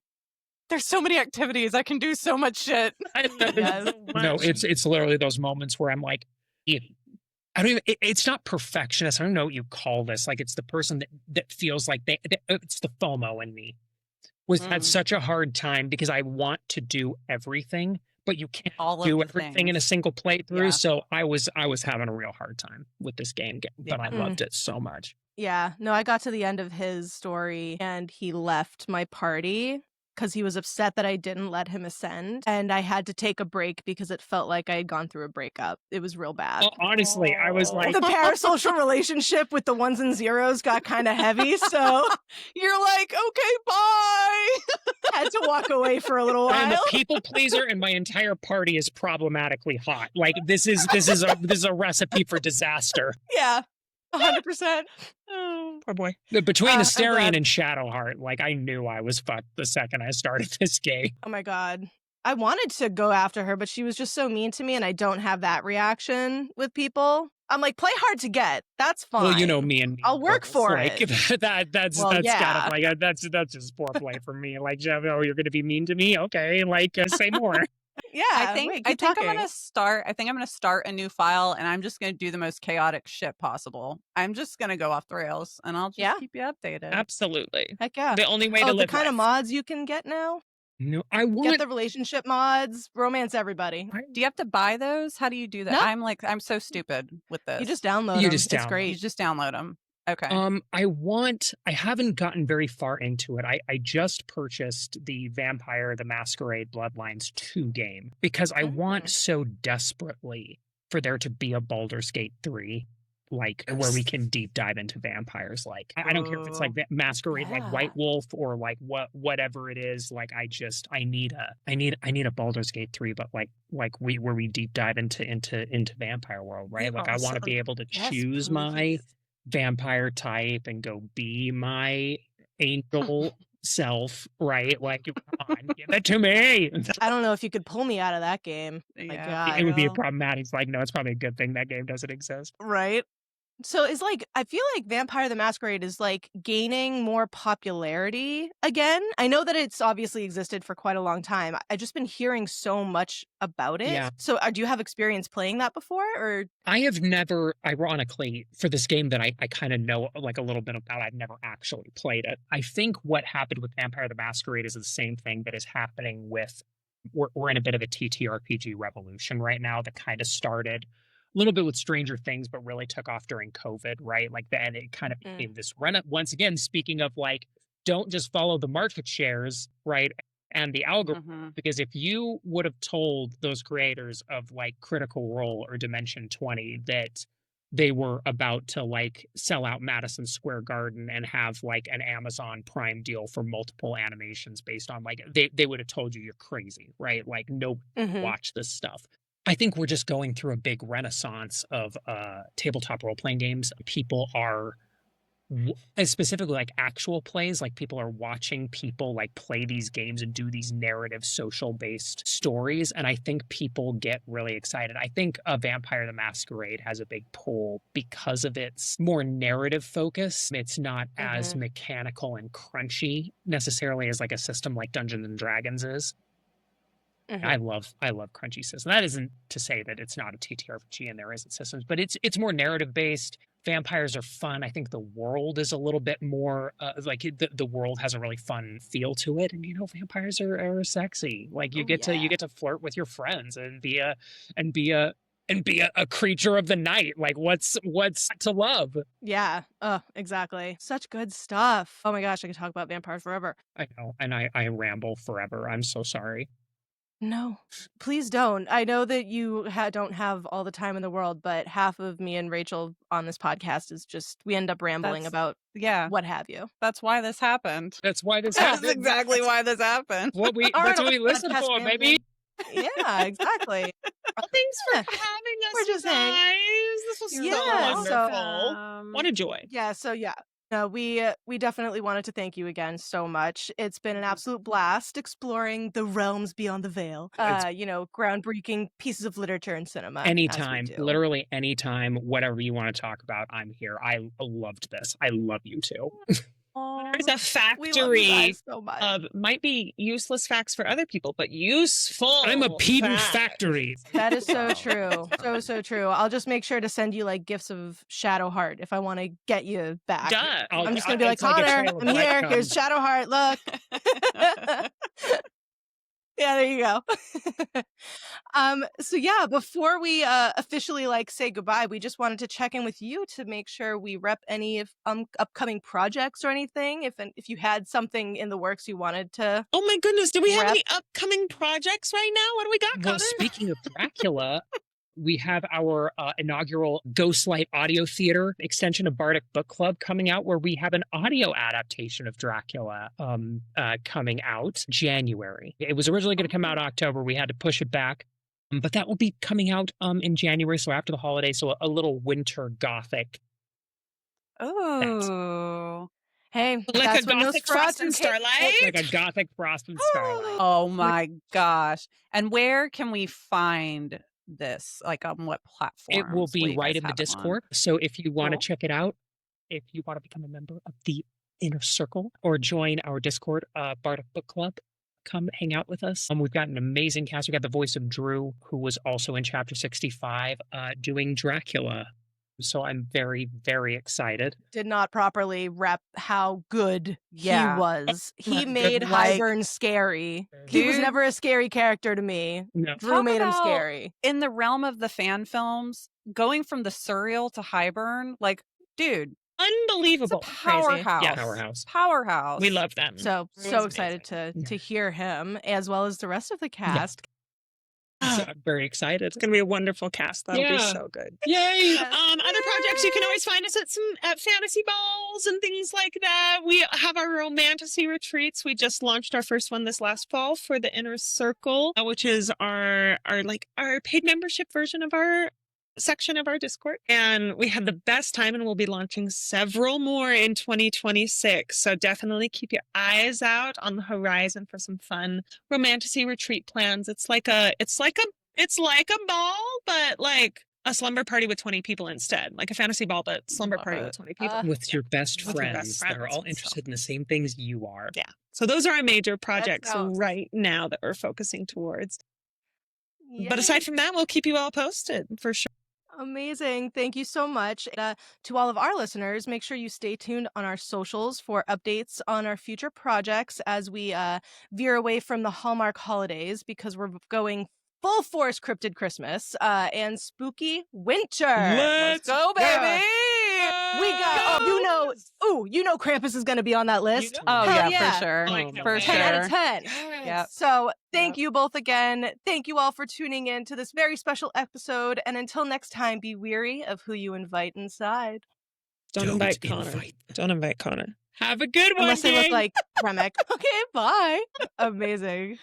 there's so many activities. I can do so much shit. I love Yes. it so much. No, it's literally those moments where I'm like, I don't even. It's not perfectionist. I don't know what you call this. Like, it's the person that feels like it's the FOMO in me. Had such a hard time because I want to do everything, but you can't All of do the everything in a things. single playthrough. Yeah. So I was having a real hard time with this game, but I Yeah. loved it so much. Yeah, no, I got to the end of his story and he left my party because he was upset that I didn't let him ascend. And I had to take a break because it felt like I had gone through a breakup. It was real bad. Well, honestly, I was like, The parasocial relationship with the ones and zeros got kind of heavy, so You're like, okay, bye. I had to walk away for a little I'm a while. people pleaser, and my entire party is problematically hot. Like this is a recipe for disaster. Yeah, 100%. Poor boy. Between I'm Astarion glad. and Shadowheart, like I knew I was fucked the second I started this game. Oh my god. I wanted to go after her, but she was just so mean to me, and I don't have that reaction with people. I'm like, play hard to get. That's fine. Well, you know me and me. I'll work for like, it. That's Well, yeah. gotta like that's just foreplay for me. Like, oh, you're gonna be mean to me? Okay, like say more. Yeah, I think wait, I keep think talking. I'm gonna start a new file, and I'm just gonna do the most chaotic shit possible. I'm just gonna go off the rails, and I'll just Yeah. keep you updated. Absolutely. Heck yeah. The only way to Oh, the live kind of life. mods you can get now? No, I Get want. the relationship mods, romance everybody. Do you have to buy those? How do you do that? No. I'm so stupid with this. You just download You them. just It's download. great. You just download them. Okay. I haven't gotten very far into it. I just purchased the Vampire the Masquerade Bloodlines 2 game because I want so desperately for there to be a Baldur's Gate 3. like where we can deep dive into vampires. Like I don't care if it's like Masquerade, like White Wolf, or like whatever it is. Like I need a Baldur's Gate 3, but like where we deep dive into vampire world, right? Like I want to be able to choose my vampire type and go be my angel self, right? Like, come on, give it to me. I don't know if you could pull me out of that game. My God. It would be problematic. It's like, no, it's probably a good thing that game doesn't exist. Right? So it's like, I feel like Vampire the Masquerade is like gaining more popularity again. I know that it's obviously existed for quite a long time. I've just been hearing so much about it. Yeah. So do you have experience playing that before, or? I have never, ironically, for this game that I kind of know like a little bit about, I've never actually played it. I think what happened with Vampire the Masquerade is the same thing that is happening with, we're in a bit of a TTRPG revolution right now that kind of started a little bit with Stranger Things, but really took off during COVID, right? Like then it kind of became this run. Once again, speaking of like, don't just follow the market shares, right? And the algorithm, because if you would have told those creators of like Critical Role or Dimension 20 that they were about to like sell out Madison Square Garden and have like an Amazon Prime deal for multiple animations based on like, they would have told you you're crazy, right? Like nobody watch this stuff. I think we're just going through a big renaissance of tabletop role-playing games. People are, specifically like actual plays, like people are watching people like play these games and do these narrative social-based stories. And I think people get really excited. I think Vampire the Masquerade has a big pull because of its more narrative focus. It's not as mechanical and crunchy necessarily as like a system like Dungeons and Dragons is. I love crunchy systems. That isn't to say that it's not a TTRPG and there isn't systems, but it's more narrative based. Vampires are fun. I think the world is a little bit more like the world has a really fun feel to it, and you know vampires are sexy. Like you get to flirt with your friends and be a creature of the night. Like what's to love? Yeah. Exactly. Such good stuff. Oh my gosh, I could talk about vampires forever. I know, and I ramble forever. I'm so sorry. No, please don't. I know that you don't have all the time in the world, but half of me and Rachel on this podcast is just, we end up rambling about what have you. That's why this happened. That's why this That's happened. exactly why this happened. That's what we listen for, baby. Yeah, exactly. Well, thanks for having us, We're just guys. This was so wonderful. What a joy. Yeah, so no, we definitely wanted to thank you again so much. It's been an absolute blast exploring the realms beyond the veil. Groundbreaking pieces of literature and cinema. Anytime, literally anytime, whatever you want to talk about, I'm here. I loved this. I love you too. There's a factory of might be useless facts for other people, but useful. I'm a pedant factory. That is so true. So true. I'll just make sure to send you like gifts of Shadowheart if I want to get you back. Duh. I'm just going to be like, Connor, I'm here. Here's Shadowheart. Look. Yeah, there you go. Before we officially say goodbye, we just wanted to check in with you to make sure we rep any of upcoming projects or anything. If you had something in the works you wanted to. Oh my goodness, do we have any upcoming projects right now? What do we got, Connor? Well, speaking of Dracula, we have our inaugural Ghostlight audio theater extension of Bardic Book Club coming out, where we have an audio adaptation of Dracula coming out January. It was originally going to come out October. We had to push it back. But that will be coming out in January, so after the holidays, so a little winter gothic. Oh. Hey, like that's a gothic frost and starlight? Like a gothic frost and starlight. Oh my gosh. And where can we find this? Like on what platform? It will be right in the Discord. So if you want to check it out, if you want to become a member of the Inner Circle or join our Discord, Bardic Book Club, come hang out with us. We've got an amazing cast. We got the voice of Drew, who was also in Chapter 65, doing Dracula. So I'm very, very excited. Did not properly rep how good he was. He made Highburn scary. He was never a scary character to me. No. Drew made him scary. In the realm of the fan films, going from the surreal to Highburn, dude. Unbelievable. It's a powerhouse. Yeah, powerhouse. We love them. So excited to hear him as well as the rest of the cast. So I'm very excited. It's going to be a wonderful cast. That'll be Yeah. so good. Yay! Other projects, you can always find us at fantasy balls and things like that. We have our romantasy retreats. We just launched our first one this last fall for the Inner Circle, which is our paid membership version of our section of our Discord. And we had the best time, and we'll be launching several more in 2026. So definitely keep your eyes out on the horizon for some fun romantasy retreat plans. It's like a ball, but like a slumber party with 20 people instead. Like a fantasy ball, but slumber party with 20 people. With your best With your friends best that are all friends, interested in the same things you are. Yeah. So those are our major projects sounds- right now that we're focusing towards. But Yay. aside from that, we'll keep you all posted for sure. Amazing. Thank you so much. To all of our listeners, make sure you stay tuned on our socials for updates on our future projects as we veer away from the Hallmark holidays, because we're going full force cryptid Christmas and spooky winter. Let's go, baby. We got, you know Krampus is going to be on that list. Oh, Hell yeah, for sure. Oh, For 10 out sure. of 10. Yep. So thank you both again. Thank you all for tuning in to this very special episode. And until next time, be wary of who you invite inside. Don't invite Connor. Don't invite Connor. Have a good one. Unless they look gang. like Remick. Okay, bye. Amazing.